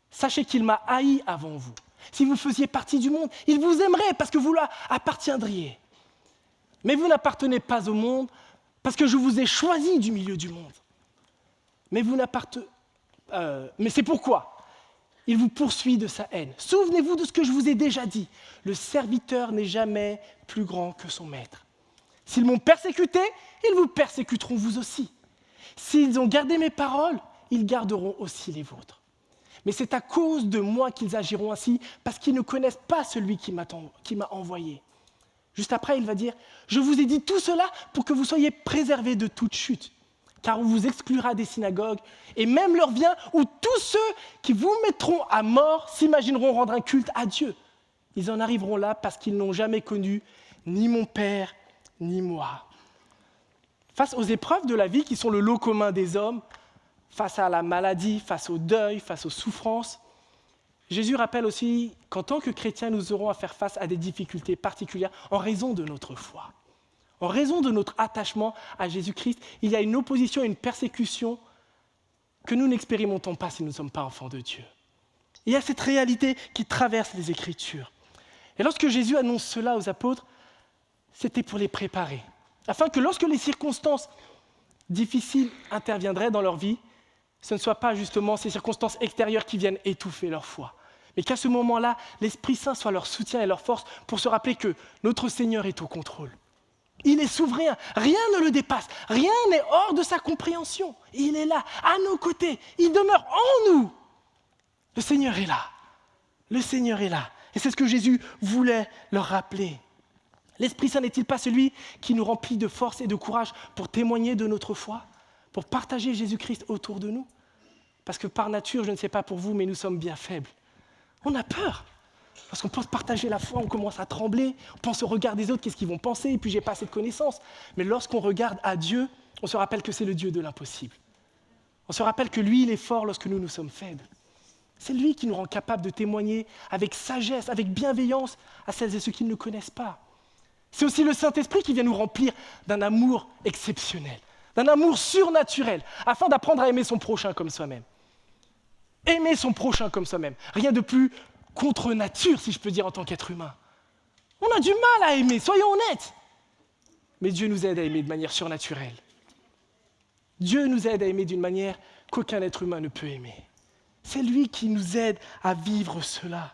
sachez qu'il m'a haï avant vous. Si vous faisiez partie du monde, il vous aimerait parce que vous lui appartiendriez. Mais vous n'appartenez pas au monde parce que je vous ai choisi du milieu du monde. Mais c'est pourquoi il vous poursuit de sa haine. Souvenez-vous de ce que je vous ai déjà dit. Le serviteur n'est jamais plus grand que son maître. S'ils m'ont persécuté, ils vous persécuteront vous aussi. S'ils ont gardé mes paroles, ils garderont aussi les vôtres. Mais c'est à cause de moi qu'ils agiront ainsi, parce qu'ils ne connaissent pas celui qui m'a envoyé. Juste après, il va dire « Je vous ai dit tout cela pour que vous soyez préservés de toute chute. Car on vous exclura des synagogues, et même l'heure vient où tous ceux qui vous mettront à mort s'imagineront rendre un culte à Dieu. Ils en arriveront là parce qu'ils n'ont jamais connu ni mon Père, ni moi. » Face aux épreuves de la vie qui sont le lot commun des hommes, face à la maladie, face au deuil, face aux souffrances, Jésus rappelle aussi qu'en tant que chrétiens, nous aurons à faire face à des difficultés particulières en raison de notre foi. En raison de notre attachement à Jésus-Christ, il y a une opposition et une persécution que nous n'expérimentons pas si nous ne sommes pas enfants de Dieu. Il y a cette réalité qui traverse les Écritures. Et lorsque Jésus annonce cela aux apôtres, c'était pour les préparer, afin que lorsque les circonstances difficiles interviendraient dans leur vie, ce ne soient pas justement ces circonstances extérieures qui viennent étouffer leur foi, mais qu'à ce moment-là, l'Esprit Saint soit leur soutien et leur force pour se rappeler que notre Seigneur est au contrôle. Il est souverain, rien ne le dépasse, rien n'est hors de sa compréhension. Il est là, à nos côtés, il demeure en nous. Le Seigneur est là, le Seigneur est là. Et c'est ce que Jésus voulait leur rappeler. L'Esprit Saint n'est-il pas celui qui nous remplit de force et de courage pour témoigner de notre foi, pour partager Jésus-Christ autour de nous? Parce que par nature, je ne sais pas pour vous, mais nous sommes bien faibles. On a peur. Parce qu'on pense partager la foi, on commence à trembler, on pense au regard des autres, qu'est-ce qu'ils vont penser, et puis j'ai pas assez de connaissances. Mais lorsqu'on regarde à Dieu, on se rappelle que c'est le Dieu de l'impossible. On se rappelle que lui, il est fort lorsque nous sommes faibles. C'est lui qui nous rend capables de témoigner avec sagesse, avec bienveillance à celles et ceux qui ne le connaissent pas. C'est aussi le Saint-Esprit qui vient nous remplir d'un amour exceptionnel, d'un amour surnaturel, afin d'apprendre à aimer son prochain comme soi-même. Aimer son prochain comme soi-même. Rien de plus contre nature, si je peux dire, en tant qu'être humain. On a du mal à aimer, soyons honnêtes. Mais Dieu nous aide à aimer de manière surnaturelle. Dieu nous aide à aimer d'une manière qu'aucun être humain ne peut aimer. C'est lui qui nous aide à vivre cela.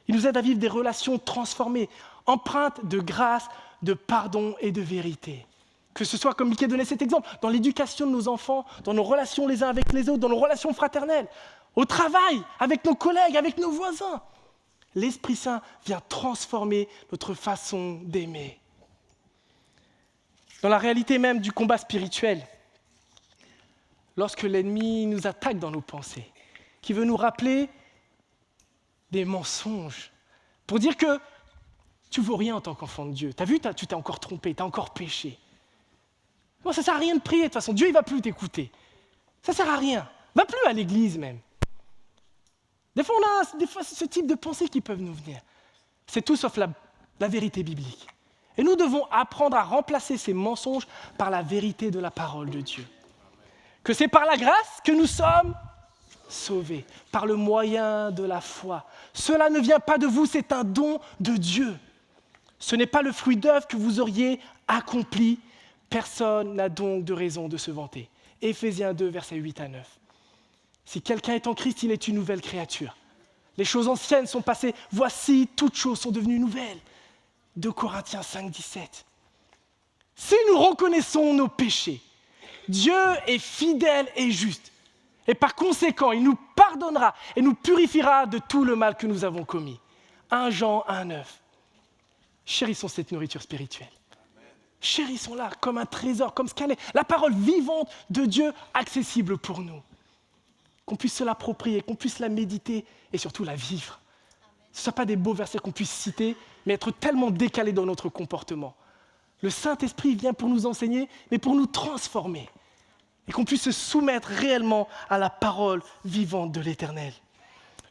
Il nous aide à vivre des relations transformées, empreintes de grâce, de pardon et de vérité. Que ce soit, comme Mickey donnait cet exemple, dans l'éducation de nos enfants, dans nos relations les uns avec les autres, dans nos relations fraternelles, au travail, avec nos collègues, avec nos voisins. L'Esprit Saint vient transformer notre façon d'aimer. Dans la réalité même du combat spirituel, lorsque l'ennemi nous attaque dans nos pensées, qui veut nous rappeler des mensonges, pour dire que tu ne vaux rien en tant qu'enfant de Dieu. Tu as vu, tu t'es encore trompé, tu as encore péché. Bon, ça ne sert à rien de prier, de toute façon, Dieu ne va plus t'écouter. Ça ne sert à rien. Va plus à l'église même. Des fois, on a ce type de pensées qui peuvent nous venir. C'est tout sauf la vérité biblique. Et nous devons apprendre à remplacer ces mensonges par la vérité de la parole de Dieu. Que c'est par la grâce que nous sommes sauvés, par le moyen de la foi. Cela ne vient pas de vous, c'est un don de Dieu. Ce n'est pas le fruit d'œuvre que vous auriez accompli. Personne n'a donc de raison de se vanter. Éphésiens 2, versets 8 à 9. Si quelqu'un est en Christ, il est une nouvelle créature. Les choses anciennes sont passées, voici, toutes choses sont devenues nouvelles. 2 Corinthiens 5, 17. Si nous reconnaissons nos péchés, Dieu est fidèle et juste. Et par conséquent, il nous pardonnera et nous purifiera de tout le mal que nous avons commis. 1 Jean 1, 9. Chérissons cette nourriture spirituelle. Chérissons-la comme un trésor, comme ce qu'elle est, la parole vivante de Dieu accessible pour nous. Qu'on puisse se l'approprier, qu'on puisse la méditer et surtout la vivre. Ce ne sont pas des beaux versets qu'on puisse citer, mais être tellement décalés dans notre comportement. Le Saint-Esprit vient pour nous enseigner, mais pour nous transformer. Et qu'on puisse se soumettre réellement à la parole vivante de l'Éternel.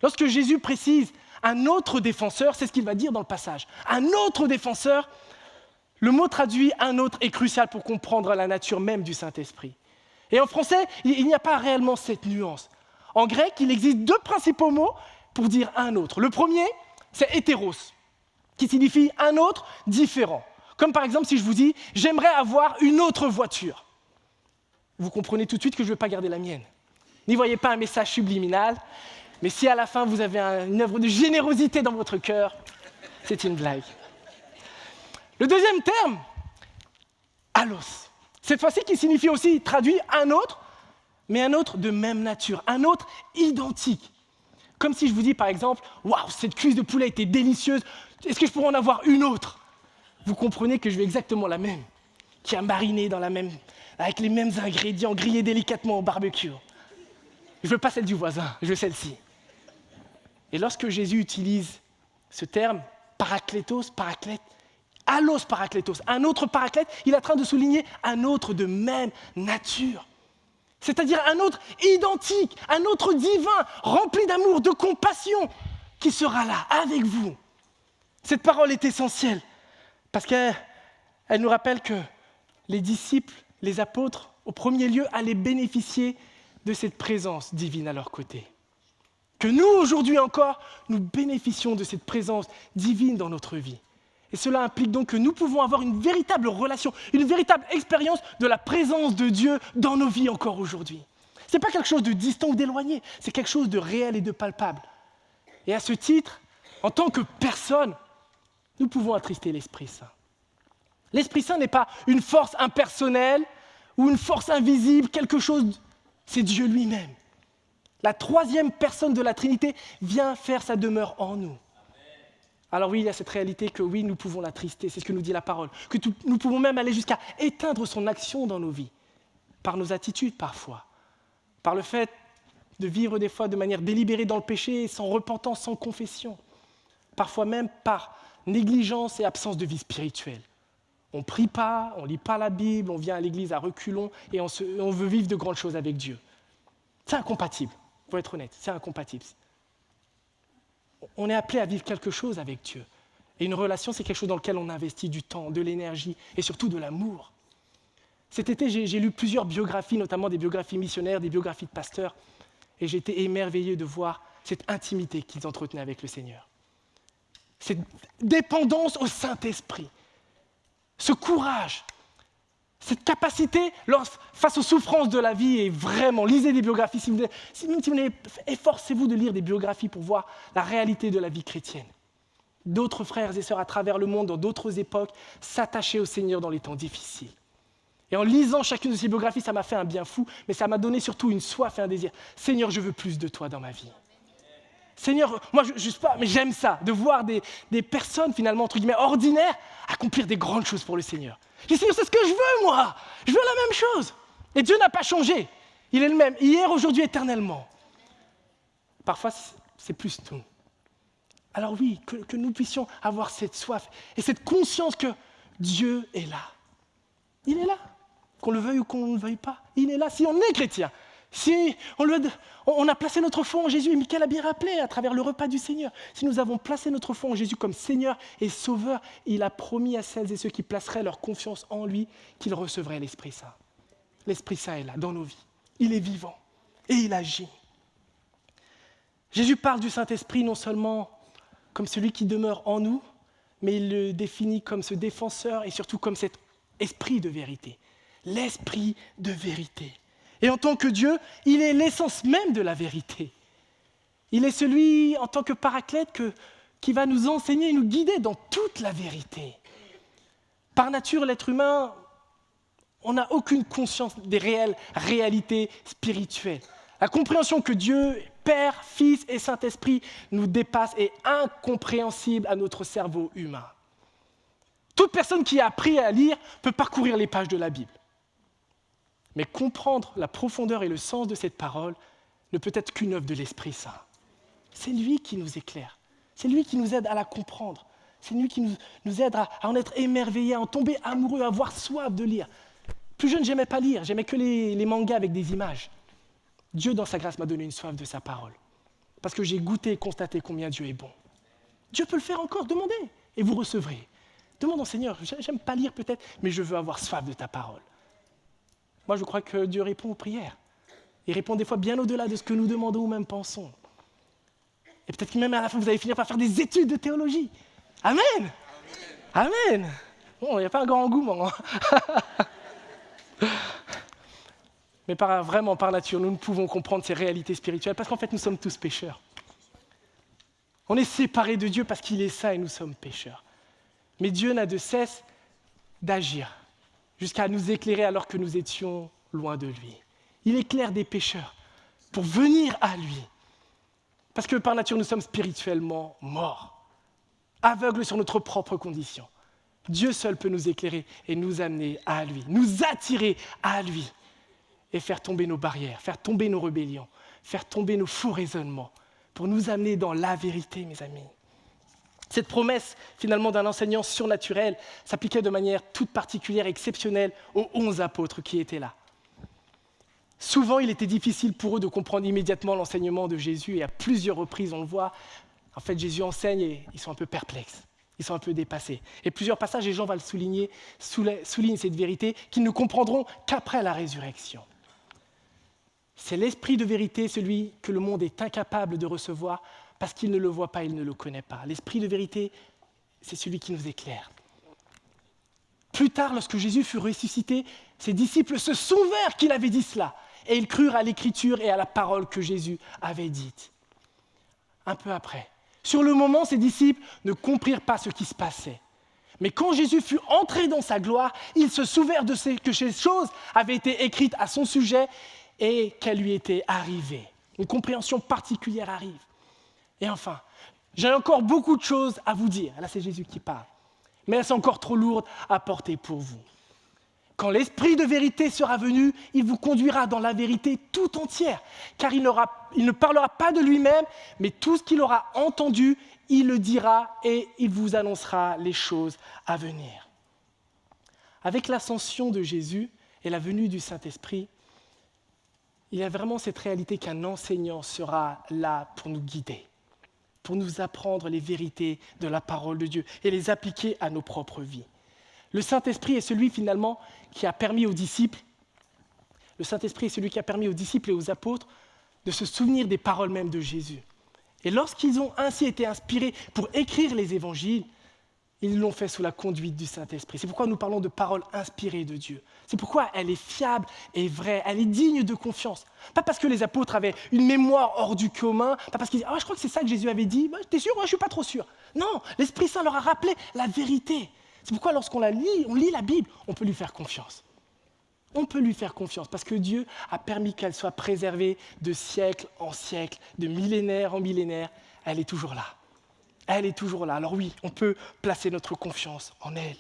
Lorsque Jésus précise un autre défenseur, c'est ce qu'il va dire dans le passage. Un autre défenseur, le mot traduit un autre est crucial pour comprendre la nature même du Saint-Esprit. Et en français, il n'y a pas réellement cette nuance. En grec, il existe 2 principaux mots pour dire un autre. Le premier, c'est hétéros, qui signifie un autre différent. Comme par exemple si je vous dis « j'aimerais avoir une autre voiture ». Vous comprenez tout de suite que je ne veux pas garder la mienne. N'y voyez pas un message subliminal, mais si à la fin vous avez une œuvre de générosité dans votre cœur, c'est une blague. Le deuxième terme, allos. Cette fois-ci qui signifie aussi, traduit un autre, mais un autre de même nature, un autre identique. Comme si je vous dis par exemple, waouh, cette cuisse de poulet était délicieuse, est-ce que je pourrais en avoir une autre ? Vous comprenez que je veux exactement la même, qui a mariné avec les mêmes ingrédients, grillés délicatement au barbecue. Je ne veux pas celle du voisin, je veux celle-ci. Et lorsque Jésus utilise ce terme, paraclète, allos paraclétos, un autre paraclète, il est en train de souligner un autre de même nature. C'est-à-dire un autre identique, un autre divin, rempli d'amour, de compassion, qui sera là, avec vous. Cette parole est essentielle, parce qu'elle nous rappelle que les disciples, les apôtres, au premier lieu, allaient bénéficier de cette présence divine à leur côté. Que nous, aujourd'hui encore, nous bénéficions de cette présence divine dans notre vie. Et cela implique donc que nous pouvons avoir une véritable relation, une véritable expérience de la présence de Dieu dans nos vies encore aujourd'hui. Ce n'est pas quelque chose de distant ou d'éloigné, c'est quelque chose de réel et de palpable. Et à ce titre, en tant que personne, nous pouvons attrister l'Esprit Saint. L'Esprit Saint n'est pas une force impersonnelle ou une force invisible, quelque chose, c'est Dieu lui-même. La 3e personne de la Trinité vient faire sa demeure en nous. Alors oui, il y a cette réalité que oui, nous pouvons l'attrister, c'est ce que nous dit la parole, que nous pouvons même aller jusqu'à éteindre son action dans nos vies, par nos attitudes parfois, par le fait de vivre des fois de manière délibérée dans le péché, sans repentance, sans confession, parfois même par négligence et absence de vie spirituelle. On ne prie pas, on ne lit pas la Bible, on vient à l'église à reculons et on veut vivre de grandes choses avec Dieu. C'est incompatible, il faut être honnête, c'est incompatible. On est appelé à vivre quelque chose avec Dieu. Et une relation, c'est quelque chose dans lequel on investit du temps, de l'énergie et surtout de l'amour. Cet été, j'ai lu plusieurs biographies, notamment des biographies missionnaires, des biographies de pasteurs, et j'ai été émerveillé de voir cette intimité qu'ils entretenaient avec le Seigneur. Cette dépendance au Saint-Esprit, ce courage, cette capacité face aux souffrances de la vie, et vraiment, lisez des biographies, efforcez-vous de lire des biographies pour voir la réalité de la vie chrétienne. D'autres frères et sœurs à travers le monde, dans d'autres époques, s'attachaient au Seigneur dans les temps difficiles. Et en lisant chacune de ces biographies, ça m'a fait un bien fou, mais ça m'a donné surtout une soif et un désir. Seigneur, je veux plus de toi dans ma vie. Seigneur, moi, je sais pas, mais j'aime ça, de voir des personnes, finalement, entre guillemets, ordinaires, accomplir des grandes choses pour le Seigneur. Je dis, Seigneur, c'est ce que je veux, moi. Je veux la même chose. Et Dieu n'a pas changé. Il est le même, hier, aujourd'hui, éternellement. Parfois, c'est plus nous. Alors oui, que nous puissions avoir cette soif et cette conscience que Dieu est là. Il est là. Qu'on le veuille ou qu'on ne le veuille pas, il est là. Si on est chrétien, si on a placé notre foi en Jésus, et Michael a bien rappelé à travers le repas du Seigneur, si nous avons placé notre foi en Jésus comme Seigneur et Sauveur, il a promis à celles et ceux qui placeraient leur confiance en lui qu'ils recevraient l'Esprit Saint. L'Esprit Saint est là, dans nos vies. Il est vivant et il agit. Jésus parle du Saint-Esprit non seulement comme celui qui demeure en nous, mais il le définit comme ce défenseur et surtout comme cet esprit de vérité. L'esprit de vérité. Et en tant que Dieu, il est l'essence même de la vérité. Il est celui, en tant que paraclète, qui va nous enseigner et nous guider dans toute la vérité. Par nature, l'être humain, on n'a aucune conscience des réelles réalités spirituelles. La compréhension que Dieu, Père, Fils et Saint-Esprit nous dépasse est incompréhensible à notre cerveau humain. Toute personne qui a appris à lire peut parcourir les pages de la Bible. Mais comprendre la profondeur et le sens de cette parole ne peut être qu'une œuvre de l'Esprit Saint. C'est lui qui nous éclaire. C'est lui qui nous aide à la comprendre. C'est lui qui nous aide à en être émerveillé, à en tomber amoureux, à avoir soif de lire. Plus jeune, j'aimais pas lire. J'aimais que les mangas avec des images. Dieu, dans sa grâce, m'a donné une soif de sa parole. Parce que j'ai goûté et constaté combien Dieu est bon. Dieu peut le faire encore. Demandez et vous recevrez. Demandons, Seigneur, j'aime pas lire peut-être, mais je veux avoir soif de ta parole. Moi, je crois que Dieu répond aux prières. Il répond des fois bien au-delà de ce que nous demandons ou même pensons. Et peut-être que même à la fin, vous allez finir par faire des études de théologie. Amen. Amen. Bon, il n'y a pas un grand engouement. Mais vraiment, par nature, nous ne pouvons comprendre ces réalités spirituelles parce qu'en fait, nous sommes tous pécheurs. On est séparés de Dieu parce qu'il est saint et nous sommes pécheurs. Mais Dieu n'a de cesse d'agir jusqu'à nous éclairer alors que nous étions loin de lui. Il éclaire des pécheurs pour venir à lui. Parce que par nature, nous sommes spirituellement morts, aveugles sur notre propre condition. Dieu seul peut nous éclairer et nous amener à lui, nous attirer à lui et faire tomber nos barrières, faire tomber nos rébellions, faire tomber nos faux raisonnements pour nous amener dans la vérité, mes amis. Cette promesse, finalement, d'un enseignant surnaturel s'appliquait de manière toute particulière et exceptionnelle aux 11 apôtres qui étaient là. Souvent, il était difficile pour eux de comprendre immédiatement l'enseignement de Jésus et à plusieurs reprises, on le voit, en fait, Jésus enseigne et ils sont un peu perplexes, ils sont un peu dépassés. Et plusieurs passages, et Jean va le souligner, soulignent cette vérité qu'ils ne comprendront qu'après la résurrection. C'est l'esprit de vérité, celui que le monde est incapable de recevoir parce qu'il ne le voit pas, il ne le connaît pas. L'esprit de vérité, c'est celui qui nous éclaire. Plus tard, lorsque Jésus fut ressuscité, ses disciples se souvinrent qu'il avait dit cela et ils crurent à l'écriture et à la parole que Jésus avait dite. Un peu après, sur le moment, ses disciples ne comprirent pas ce qui se passait. Mais quand Jésus fut entré dans sa gloire, ils se souvinrent que ces choses avaient été écrites à son sujet et qu'elles lui étaient arrivées. Une compréhension particulière arrive. Et enfin, j'ai encore beaucoup de choses à vous dire. Là, c'est Jésus qui parle. Mais elles sont encore trop lourdes à porter pour vous. Quand l'Esprit de vérité sera venu, il vous conduira dans la vérité tout entière, car il ne parlera pas de lui-même, mais tout ce qu'il aura entendu, il le dira et il vous annoncera les choses à venir. Avec l'ascension de Jésus et la venue du Saint-Esprit, il y a vraiment cette réalité qu'un enseignant sera là pour nous guider, pour nous apprendre les vérités de la parole de Dieu et les appliquer à nos propres vies. Le Saint-Esprit est celui finalement qui a permis aux disciples, et aux apôtres de se souvenir des paroles mêmes de Jésus. Et lorsqu'ils ont ainsi été inspirés pour écrire les évangiles, ils l'ont fait sous la conduite du Saint-Esprit. C'est pourquoi nous parlons de paroles inspirées de Dieu. C'est pourquoi elle est fiable et vraie, elle est digne de confiance. Pas parce que les apôtres avaient une mémoire hors du commun, pas parce qu'ils disaient « Ah, je crois que c'est ça que Jésus avait dit. T'es sûr ? Moi, je ne suis pas trop sûr. » Non, l'Esprit Saint leur a rappelé la vérité. C'est pourquoi lorsqu'on on lit la Bible, on peut lui faire confiance. On peut lui faire confiance parce que Dieu a permis qu'elle soit préservée de siècle en siècle, de millénaire en millénaire. Elle est toujours là. Elle est toujours là. Alors oui, on peut placer notre confiance en elle.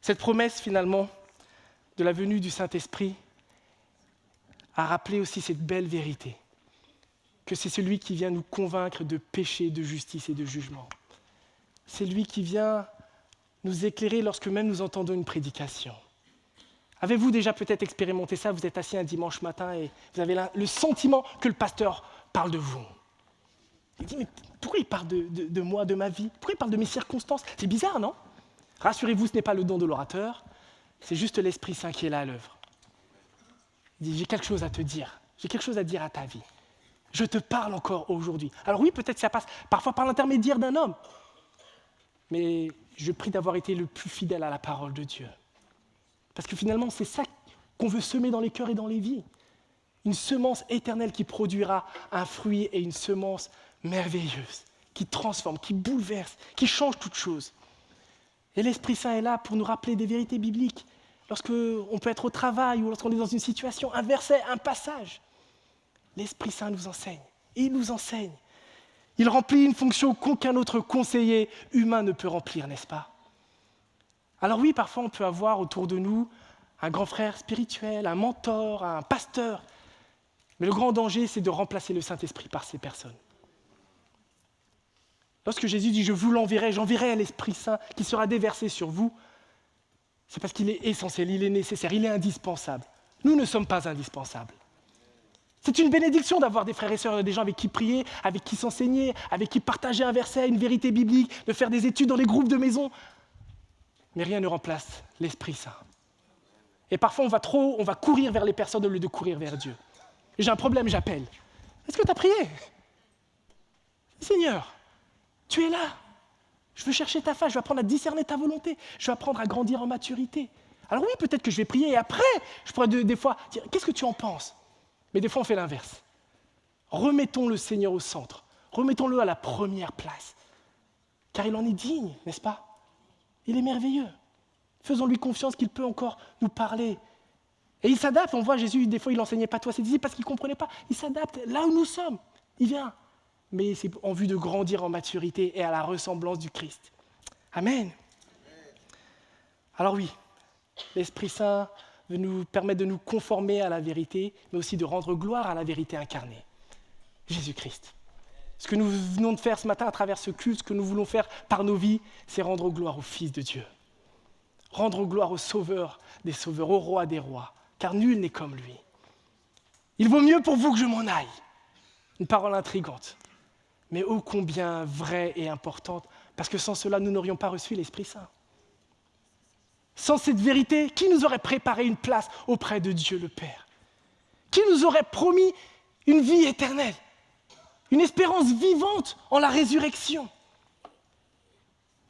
Cette promesse, finalement, de la venue du Saint-Esprit a rappelé aussi cette belle vérité, que c'est celui qui vient nous convaincre de péché, de justice et de jugement. C'est lui qui vient nous éclairer lorsque même nous entendons une prédication. Avez-vous déjà peut-être expérimenté ça ? Vous êtes assis un dimanche matin et vous avez le sentiment que le pasteur parle de vous. Il dit, mais pourquoi il parle de moi, de ma vie ? Pourquoi il parle de mes circonstances ? C'est bizarre, non ? Rassurez-vous, ce n'est pas le don de l'orateur, c'est juste l'Esprit Saint qui est là à l'œuvre. Il dit, j'ai quelque chose à te dire, j'ai quelque chose à dire à ta vie. Je te parle encore aujourd'hui. Alors oui, peut-être ça passe parfois par l'intermédiaire d'un homme, mais je prie d'avoir été le plus fidèle à la parole de Dieu. Parce que finalement, c'est ça qu'on veut semer dans les cœurs et dans les vies. Une semence éternelle qui produira un fruit et une semence merveilleuse, qui transforme, qui bouleverse, qui change toute chose. Et l'Esprit Saint est là pour nous rappeler des vérités bibliques. Lorsqu'on peut être au travail ou lorsqu'on est dans une situation, un verset, un passage. L'Esprit Saint nous enseigne. Et il nous enseigne. Il remplit une fonction qu'aucun autre conseiller humain ne peut remplir, n'est-ce pas? Alors oui, parfois on peut avoir autour de nous un grand frère spirituel, un mentor, un pasteur. Mais le grand danger, c'est de remplacer le Saint-Esprit par ces personnes. Lorsque Jésus dit « je vous l'enverrai, j'enverrai l'Esprit Saint qui sera déversé sur vous », c'est parce qu'il est essentiel, il est nécessaire, il est indispensable. Nous ne sommes pas indispensables. C'est une bénédiction d'avoir des frères et sœurs, des gens avec qui prier, avec qui s'enseigner, avec qui partager un verset, une vérité biblique, de faire des études dans les groupes de maison. Mais rien ne remplace l'Esprit Saint. Et parfois, on va courir vers les personnes au lieu de courir vers Dieu. J'ai un problème, j'appelle. Est-ce que tu as prié? Seigneur, tu es là. Je veux chercher ta face, je veux apprendre à discerner ta volonté, je veux apprendre à grandir en maturité. Alors oui, peut-être que je vais prier et après, je pourrais des fois dire, qu'est-ce que tu en penses? Mais des fois, on fait l'inverse. Remettons le Seigneur au centre, remettons-le à la première place. Car il en est digne, n'est-ce pas? Il est merveilleux. Faisons-lui confiance qu'il peut encore nous parler. Et il s'adapte, on voit Jésus, des fois il n'enseignait pas tout à ses disciples parce qu'il ne comprenait pas. Il s'adapte là où nous sommes, il vient. Mais c'est en vue de grandir en maturité et à la ressemblance du Christ. Amen. Alors oui, l'Esprit Saint veut nous permettre de nous conformer à la vérité, mais aussi de rendre gloire à la vérité incarnée, Jésus-Christ. Ce que nous venons de faire ce matin à travers ce culte, ce que nous voulons faire par nos vies, c'est rendre gloire au Fils de Dieu. Rendre gloire au Sauveur des sauveurs, au Roi des rois, car nul n'est comme lui. Il vaut mieux pour vous que je m'en aille. Une parole intrigante, mais ô combien vraie et importante, parce que sans cela, nous n'aurions pas reçu l'Esprit Saint. Sans cette vérité, qui nous aurait préparé une place auprès de Dieu le Père? Qui nous aurait promis une vie éternelle? Une espérance vivante en la résurrection?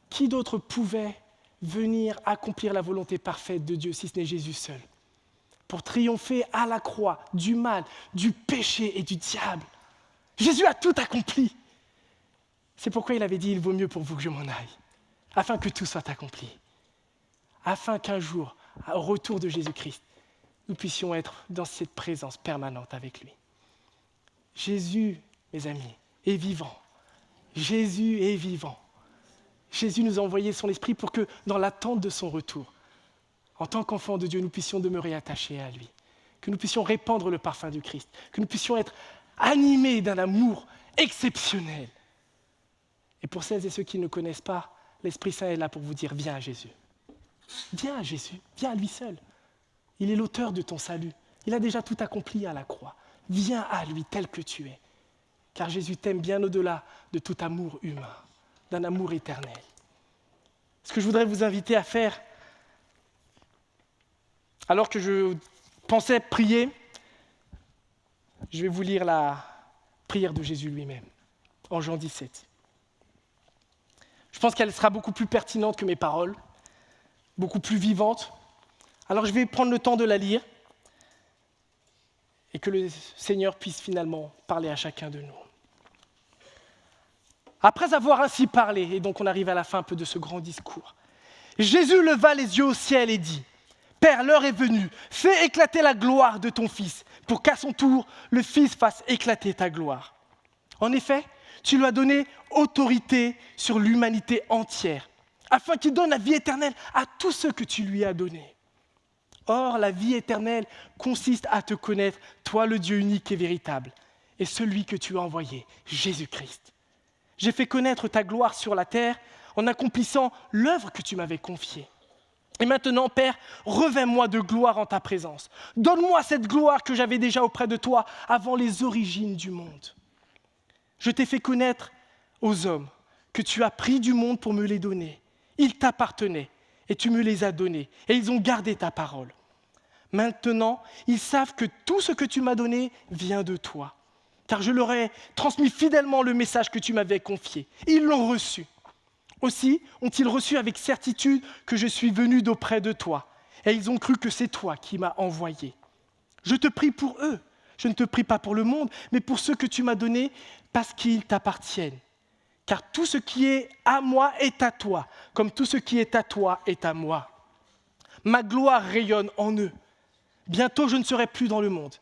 Qui d'autre pouvait venir accomplir la volonté parfaite de Dieu, si ce n'est Jésus seul, pour triompher à la croix du mal, du péché et du diable? Jésus a tout accompli. C'est pourquoi il avait dit, il vaut mieux pour vous que je m'en aille, afin que tout soit accompli. Afin qu'un jour, au retour de Jésus-Christ, nous puissions être dans cette présence permanente avec lui. Jésus, mes amis, est vivant. Jésus est vivant. Jésus nous a envoyé son esprit pour que, dans l'attente de son retour, en tant qu'enfants de Dieu, nous puissions demeurer attachés à lui, que nous puissions répandre le parfum du Christ, que nous puissions être animés d'un amour exceptionnel. Et pour celles et ceux qui ne connaissent pas, l'Esprit Saint est là pour vous dire, viens à Jésus. Viens à Jésus, viens à lui seul. Il est l'auteur de ton salut. Il a déjà tout accompli à la croix. Viens à lui tel que tu es. Car Jésus t'aime bien au-delà de tout amour humain, d'un amour éternel. Ce que je voudrais vous inviter à faire, alors que je pensais prier, je vais vous lire la prière de Jésus lui-même, en Jean 17. Je pense qu'elle sera beaucoup plus pertinente que mes paroles, beaucoup plus vivante. Alors je vais prendre le temps de la lire et que le Seigneur puisse finalement parler à chacun de nous. Après avoir ainsi parlé, et donc on arrive à la fin un peu de ce grand discours, Jésus leva les yeux au ciel et dit, « Père, l'heure est venue, fais éclater la gloire de ton Fils, pour qu'à son tour, le Fils fasse éclater ta gloire. En effet, tu lui as donné autorité sur l'humanité entière, afin qu'il donne la vie éternelle à tous ceux que tu lui as donnés. Or, la vie éternelle consiste à te connaître, toi le Dieu unique et véritable, et celui que tu as envoyé, Jésus-Christ. J'ai fait connaître ta gloire sur la terre en accomplissant l'œuvre que tu m'avais confiée. Et maintenant, Père, revins-moi de gloire en ta présence. Donne-moi cette gloire que j'avais déjà auprès de toi avant les origines du monde. Je t'ai fait connaître aux hommes que tu as pris du monde pour me les donner. Ils t'appartenaient et tu me les as donnés et ils ont gardé ta parole. Maintenant, ils savent que tout ce que tu m'as donné vient de toi, car je leur ai transmis fidèlement le message que tu m'avais confié. Ils l'ont reçu. Aussi ont-ils reçu avec certitude que je suis venu d'auprès de toi, et ils ont cru que c'est toi qui m'as envoyé. Je te prie pour eux, Je ne te prie pas pour le monde, mais pour ceux que tu m'as donnés, parce qu'ils t'appartiennent. Car tout ce qui est à moi est à toi, comme tout ce qui est à toi est à moi. Ma gloire rayonne en eux. Bientôt je ne serai plus dans le monde,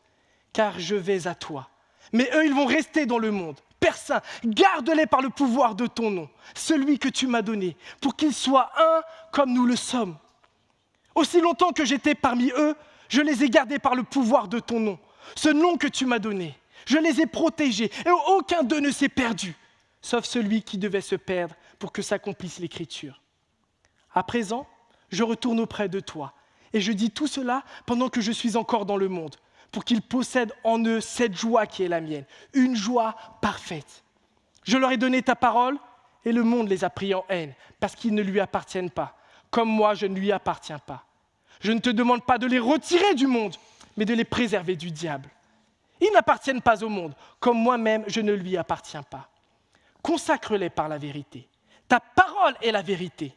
car je vais à toi. Mais eux, ils vont rester dans le monde. Père Saint, garde-les par le pouvoir de ton nom, celui que tu m'as donné, pour qu'ils soient un comme nous le sommes. Aussi longtemps que j'étais parmi eux, je les ai gardés par le pouvoir de ton nom, ce nom que tu m'as donné. Je les ai protégés et aucun d'eux ne s'est perdu, sauf celui qui devait se perdre pour que s'accomplisse l'Écriture. À présent, je retourne auprès de toi et je dis tout cela pendant que je suis encore dans le monde, pour qu'ils possèdent en eux cette joie qui est la mienne, une joie parfaite. Je leur ai donné ta parole et le monde les a pris en haine parce qu'ils ne lui appartiennent pas, comme moi je ne lui appartiens pas. Je ne te demande pas de les retirer du monde, mais de les préserver du diable. Ils n'appartiennent pas au monde, comme moi-même je ne lui appartiens pas. Consacre-les par la vérité. Ta parole est la vérité.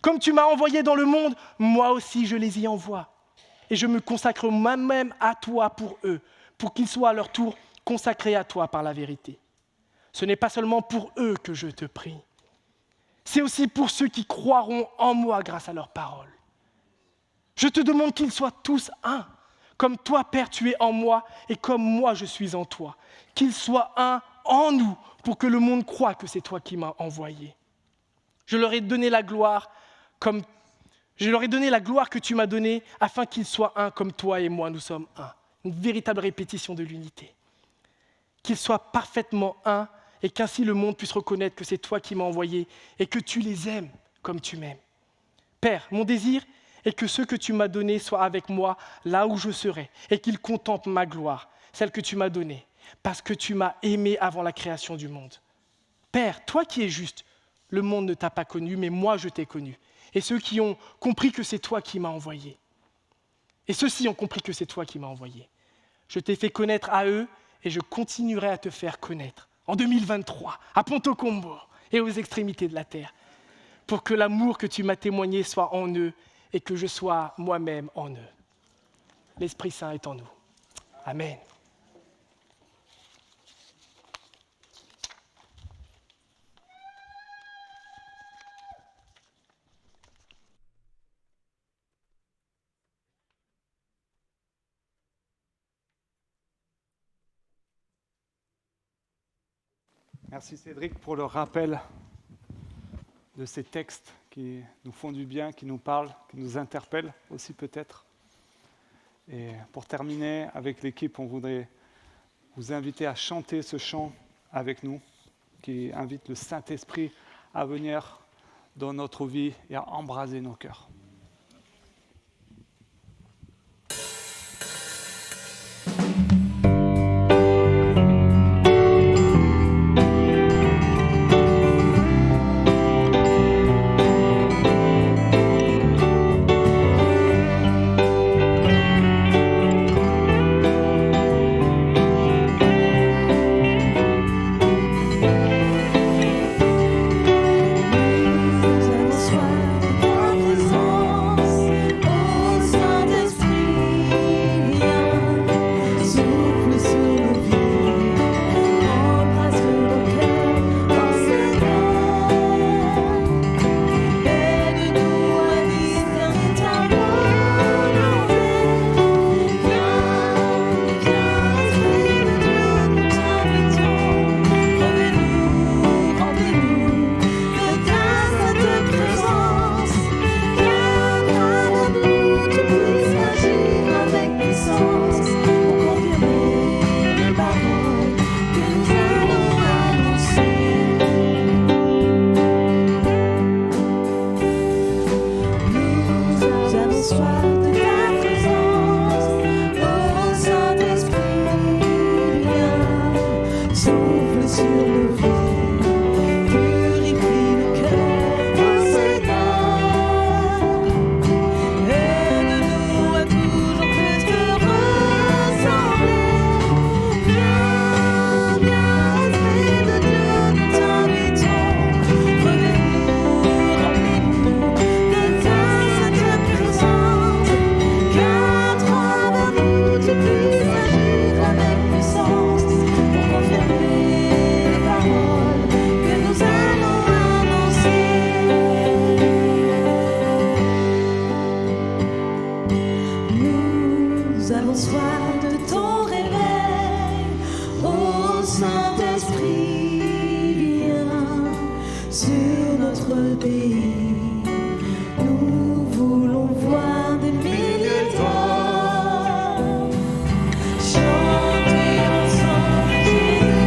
Comme tu m'as envoyé dans le monde, moi aussi je les y envoie. Et je me consacre moi-même à toi pour eux, pour qu'ils soient à leur tour consacrés à toi par la vérité. Ce n'est pas seulement pour eux que je te prie, c'est aussi pour ceux qui croiront en moi grâce à leur parole. Je te demande qu'ils soient tous un, comme toi, Père, tu es en moi et comme moi je suis en toi. Qu'ils soient un en nous pour que le monde croie que c'est toi qui m'as envoyé. Je leur ai donné la gloire que tu m'as donnée afin qu'ils soient un comme toi et moi, nous sommes un. Une véritable répétition de l'unité. Qu'ils soient parfaitement un et qu'ainsi le monde puisse reconnaître que c'est toi qui m'as envoyé et que tu les aimes comme tu m'aimes. Père, mon désir est que ceux que tu m'as donnés soient avec moi là où je serai et qu'ils contemplent ma gloire, celle que tu m'as donnée, parce que tu m'as aimé avant la création du monde. Père, toi qui es juste, le monde ne t'a pas connu, mais moi je t'ai connu. Et ceux qui ont compris que c'est toi qui m'as envoyé. Et ceux-ci ont compris que c'est toi qui m'as envoyé. Je t'ai fait connaître à eux et je continuerai à te faire connaître en 2023, à Ponto Combo et aux extrémités de la terre, pour que l'amour que tu m'as témoigné soit en eux et que je sois moi-même en eux. L'Esprit Saint est en nous. Amen. Merci Cédric pour le rappel de ces textes qui nous font du bien, qui nous parlent, qui nous interpellent aussi peut-être. Et pour terminer avec l'équipe, on voudrait vous inviter à chanter ce chant avec nous, qui invite le Saint-Esprit à venir dans notre vie et à embraser nos cœurs. Sois ta présence. sur notre pays. Nous voulons voir des milliers de toi chanter ensemble Jésus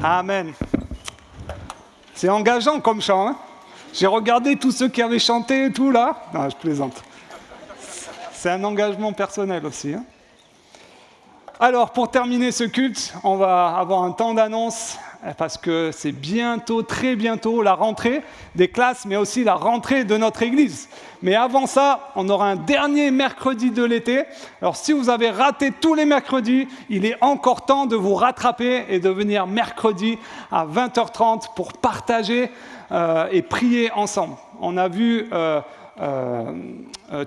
Amen. C'est engageant comme chant, hein? J'ai regardé tous ceux qui avaient chanté et tout là. Non, je plaisante. C'est un engagement personnel aussi, hein? Alors, pour terminer ce culte, on va avoir un temps d'annonce parce que c'est bientôt, très bientôt, la rentrée des classes, mais aussi la rentrée de notre église. Mais avant ça, on aura un dernier mercredi de l'été. Alors, si vous avez raté tous les mercredis, il est encore temps de vous rattraper et de venir mercredi à 20h30 pour partager et prier ensemble. On a vu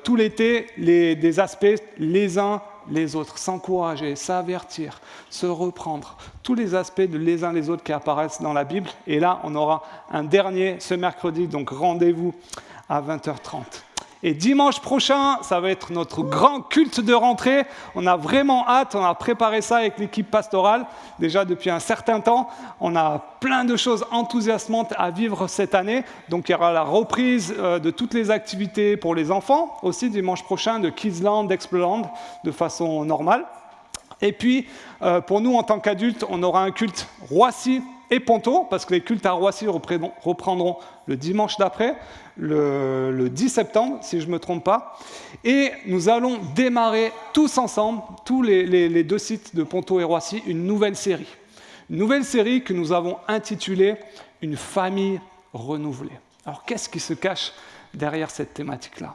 tout l'été des aspects les uns les autres, s'encourager, s'avertir, se reprendre, tous les aspects de les uns les autres qui apparaissent dans la Bible. Et là, on aura un dernier ce mercredi, donc rendez-vous à 20h30. Et dimanche prochain, ça va être notre grand culte de rentrée. On a vraiment hâte, on a préparé ça avec l'équipe pastorale déjà depuis un certain temps. On a plein de choses enthousiasmantes à vivre cette année. Donc il y aura la reprise de toutes les activités pour les enfants, aussi dimanche prochain, de Kidsland, d'Exploreland, de façon normale. Et puis, pour nous en tant qu'adultes, on aura un culte Roissy et Ponto, parce que les cultes à Roissy reprendront le dimanche d'après, le 10 septembre, si je ne me trompe pas. Et nous allons démarrer tous ensemble, tous les deux sites de Ponto et Roissy, une nouvelle série. Une nouvelle série que nous avons intitulée « Une famille renouvelée ». Alors, qu'est-ce qui se cache derrière cette thématique-là ?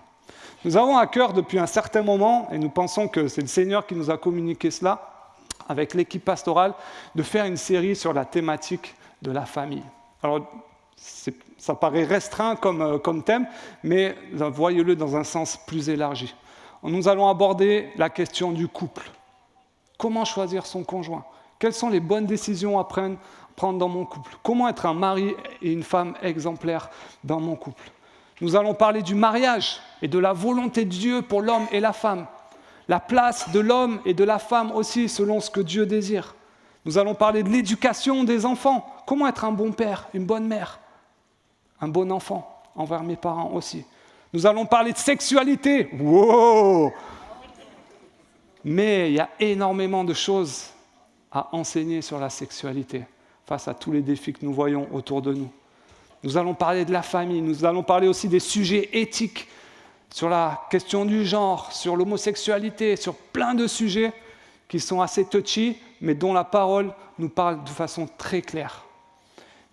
Nous avons à cœur depuis un certain moment, et nous pensons que c'est le Seigneur qui nous a communiqué cela, avec l'équipe pastorale, de faire une série sur la thématique de la famille. Alors, ça paraît restreint comme thème, mais voyez-le dans un sens plus élargi. Nous allons aborder la question du couple. Comment choisir son conjoint ? Quelles sont les bonnes décisions à prendre dans mon couple ? Comment être un mari et une femme exemplaires dans mon couple ? Nous allons parler du mariage et de la volonté de Dieu pour l'homme et la femme. La place de l'homme et de la femme aussi selon ce que Dieu désire. Nous allons parler de l'éducation des enfants. Comment être un bon père, une bonne mère, un bon enfant envers mes parents aussi. Nous allons parler de sexualité. Wow! Mais il y a énormément de choses à enseigner sur la sexualité face à tous les défis que nous voyons autour de nous. Nous allons parler de la famille, nous allons parler aussi des sujets éthiques, sur la question du genre, sur l'homosexualité, sur plein de sujets qui sont assez touchy, mais dont la parole nous parle de façon très claire.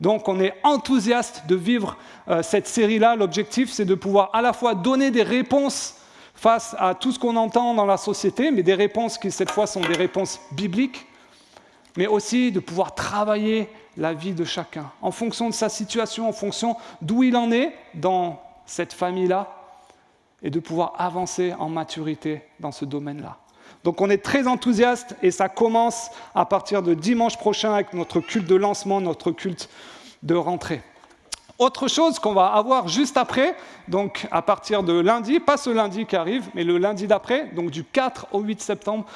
Donc on est enthousiaste de vivre cette série-là. L'objectif, c'est de pouvoir à la fois donner des réponses face à tout ce qu'on entend dans la société, mais des réponses qui cette fois sont des réponses bibliques, mais aussi de pouvoir travailler la vie de chacun, en fonction de sa situation, en fonction d'où il en est dans cette famille-là, et de pouvoir avancer en maturité dans ce domaine-là. Donc on est très enthousiaste et ça commence à partir de dimanche prochain avec notre culte de lancement, notre culte de rentrée. Autre chose qu'on va avoir juste après, donc à partir de lundi, pas ce lundi qui arrive, mais le lundi d'après, donc du 4 au 8 septembre,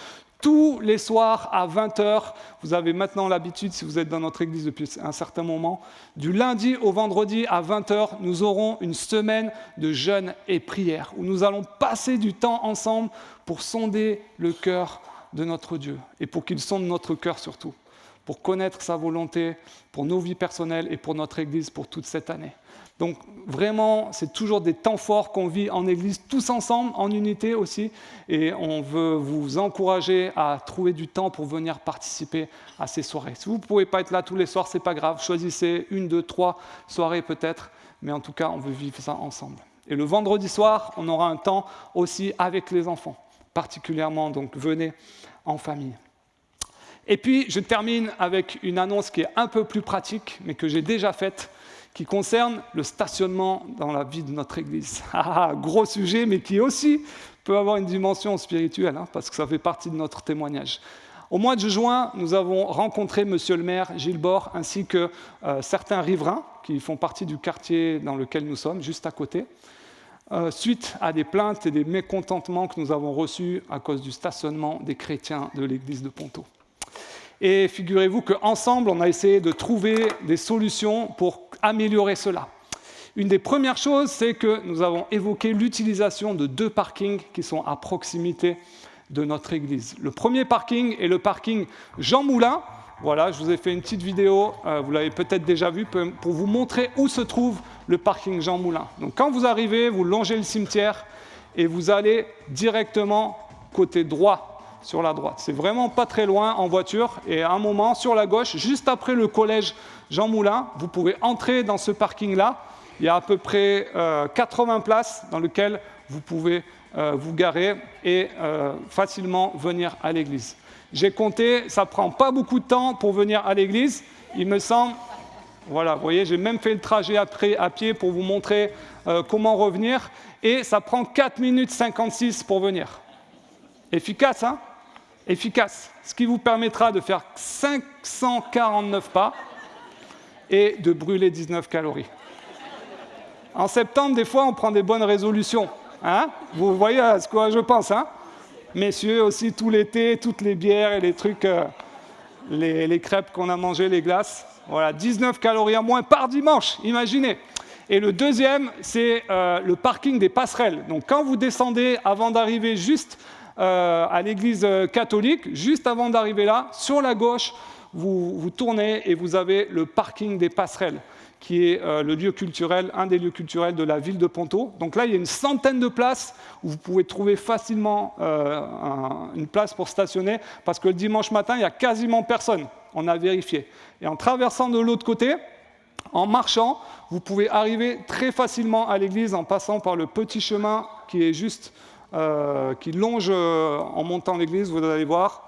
Tous les soirs à 20h, vous avez maintenant l'habitude, si vous êtes dans notre église depuis un certain moment, du lundi au vendredi à 20h, nous aurons une semaine de jeûne et prière, où nous allons passer du temps ensemble pour sonder le cœur de notre Dieu, et pour qu'il sonde notre cœur surtout, pour connaître sa volonté, pour nos vies personnelles et pour notre église pour toute cette année. Donc vraiment, c'est toujours des temps forts qu'on vit en église, tous ensemble, en unité aussi. Et on veut vous encourager à trouver du temps pour venir participer à ces soirées. Si vous ne pouvez pas être là tous les soirs, ce n'est pas grave. Choisissez 1, 2, 3 soirées peut-être. Mais en tout cas, on veut vivre ça ensemble. Et le vendredi soir, on aura un temps aussi avec les enfants, particulièrement. Donc venez en famille. Et puis, je termine avec une annonce qui est un peu plus pratique, mais que j'ai déjà faite, qui concerne le stationnement dans la vie de notre Église. Gros sujet, mais qui aussi peut avoir une dimension spirituelle, parce que ça fait partie de notre témoignage. Au mois de juin, nous avons rencontré Monsieur le maire Gilles Bord, ainsi que certains riverains qui font partie du quartier dans lequel nous sommes, juste à côté, suite à des plaintes et des mécontentements que nous avons reçus à cause du stationnement des chrétiens de l'église de Ponto. Et figurez-vous qu'ensemble, on a essayé de trouver des solutions pour améliorer cela. Une des premières choses, c'est que nous avons évoqué l'utilisation de 2 parkings qui sont à proximité de notre église. Le premier parking est le parking Jean Moulin. Voilà, je vous ai fait une petite vidéo, vous l'avez peut-être déjà vu, pour vous montrer où se trouve le parking Jean Moulin. Donc quand vous arrivez, vous longez le cimetière et vous allez directement côté droit, sur la droite. C'est vraiment pas très loin en voiture. Et à un moment, sur la gauche, juste après le collège Jean Moulin, vous pouvez entrer dans ce parking-là. Il y a à peu près 80 places dans lesquelles vous pouvez vous garer et facilement venir à l'église. J'ai compté, ça prend pas beaucoup de temps pour venir à l'église. Il me semble, voilà, vous voyez, j'ai même fait le trajet après à pied pour vous montrer comment revenir. Et ça prend 4 minutes 56 pour venir. Efficace, hein ? Efficace. Ce qui vous permettra de faire 549 pas et de brûler 19 calories. En septembre, des fois, on prend des bonnes résolutions. Hein ? Vous voyez à ce que je pense, hein ? Messieurs, aussi tout l'été, toutes les bières et les trucs, les crêpes qu'on a mangées, les glaces. Voilà, 19 calories en moins par dimanche, imaginez. Et le deuxième, c'est le parking des passerelles. Donc quand vous descendez avant d'arriver juste à l'église catholique, juste avant d'arriver là, sur la gauche, vous tournez et vous avez le parking des passerelles, qui est le lieu culturel, un des lieux culturels de la ville de Ponto. Donc là, il y a une centaine de places où vous pouvez trouver facilement une place pour stationner, parce que le dimanche matin, il n'y a quasiment personne. On a vérifié. Et en traversant de l'autre côté, en marchant, vous pouvez arriver très facilement à l'église en passant par le petit chemin qui est juste... qui longe en montant l'église, vous allez voir.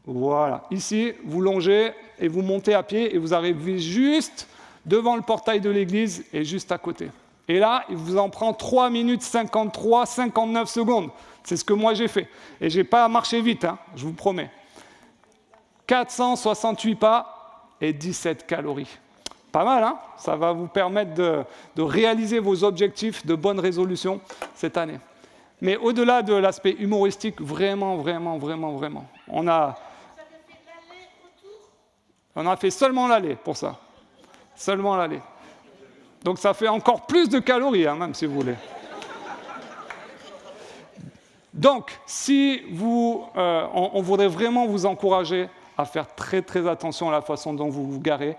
Voilà, ici, vous longez et vous montez à pied et vous arrivez juste devant le portail de l'église et juste à côté. Et là, il vous en prend 3 minutes 53, 59 secondes. C'est ce que moi j'ai fait. Et je n'ai pas marché vite, je vous promets. 468 pas et 17 calories. Pas mal, hein ? Ça va vous permettre de réaliser vos objectifs de bonnes résolutions cette année. Mais au-delà de l'aspect humoristique, vraiment, on a fait seulement l'aller pour ça. Seulement l'aller. Donc ça fait encore plus de calories, même si vous voulez. Donc, si on voudrait vraiment vous encourager à faire très, très attention à la façon dont vous vous garez.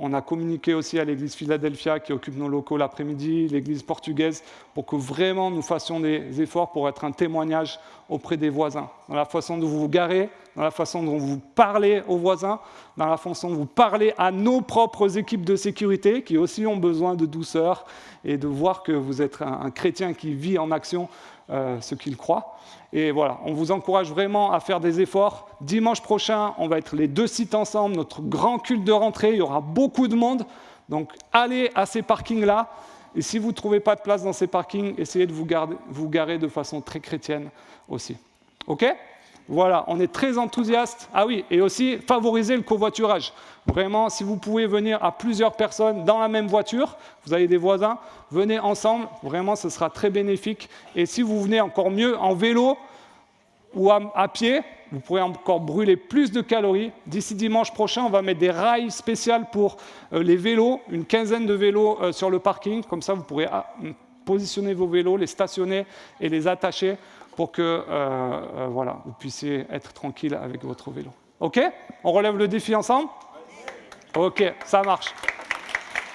On a communiqué aussi à l'église Philadelphia qui occupe nos locaux l'après-midi, l'église portugaise, pour que vraiment nous fassions des efforts pour être un témoignage auprès des voisins. Dans la façon dont vous vous garez, dans la façon dont vous parlez aux voisins, dans la façon dont vous parlez à nos propres équipes de sécurité qui aussi ont besoin de douceur et de voir que vous êtes un chrétien qui vit en action ce qu'il croit. Et voilà, on vous encourage vraiment à faire des efforts. Dimanche prochain, on va être les 2 sites ensemble, notre grand culte de rentrée, il y aura beaucoup de monde. Donc allez à ces parkings-là. Et si vous ne trouvez pas de place dans ces parkings, essayez de vous garer de façon très chrétienne aussi. OK ? Voilà, on est très enthousiastes. Ah oui, et aussi favoriser le covoiturage. Vraiment, si vous pouvez venir à plusieurs personnes dans la même voiture, vous avez des voisins, venez ensemble. Vraiment, ce sera très bénéfique. Et si vous venez encore mieux en vélo, ou à pied, vous pourrez encore brûler plus de calories. D'ici dimanche prochain, on va mettre des rails spéciaux pour les vélos, une quinzaine de vélos sur le parking. Comme ça, vous pourrez positionner vos vélos, les stationner et les attacher pour que vous puissiez être tranquille avec votre vélo. OK? On relève le défi ensemble? OK, ça marche.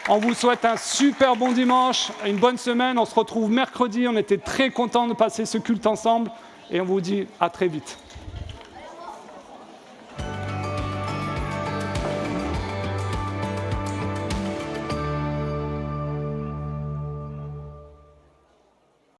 On vous souhaite un super bon dimanche, une bonne semaine. On se retrouve mercredi. On était très contents de passer ce culte ensemble et on vous dit à très vite.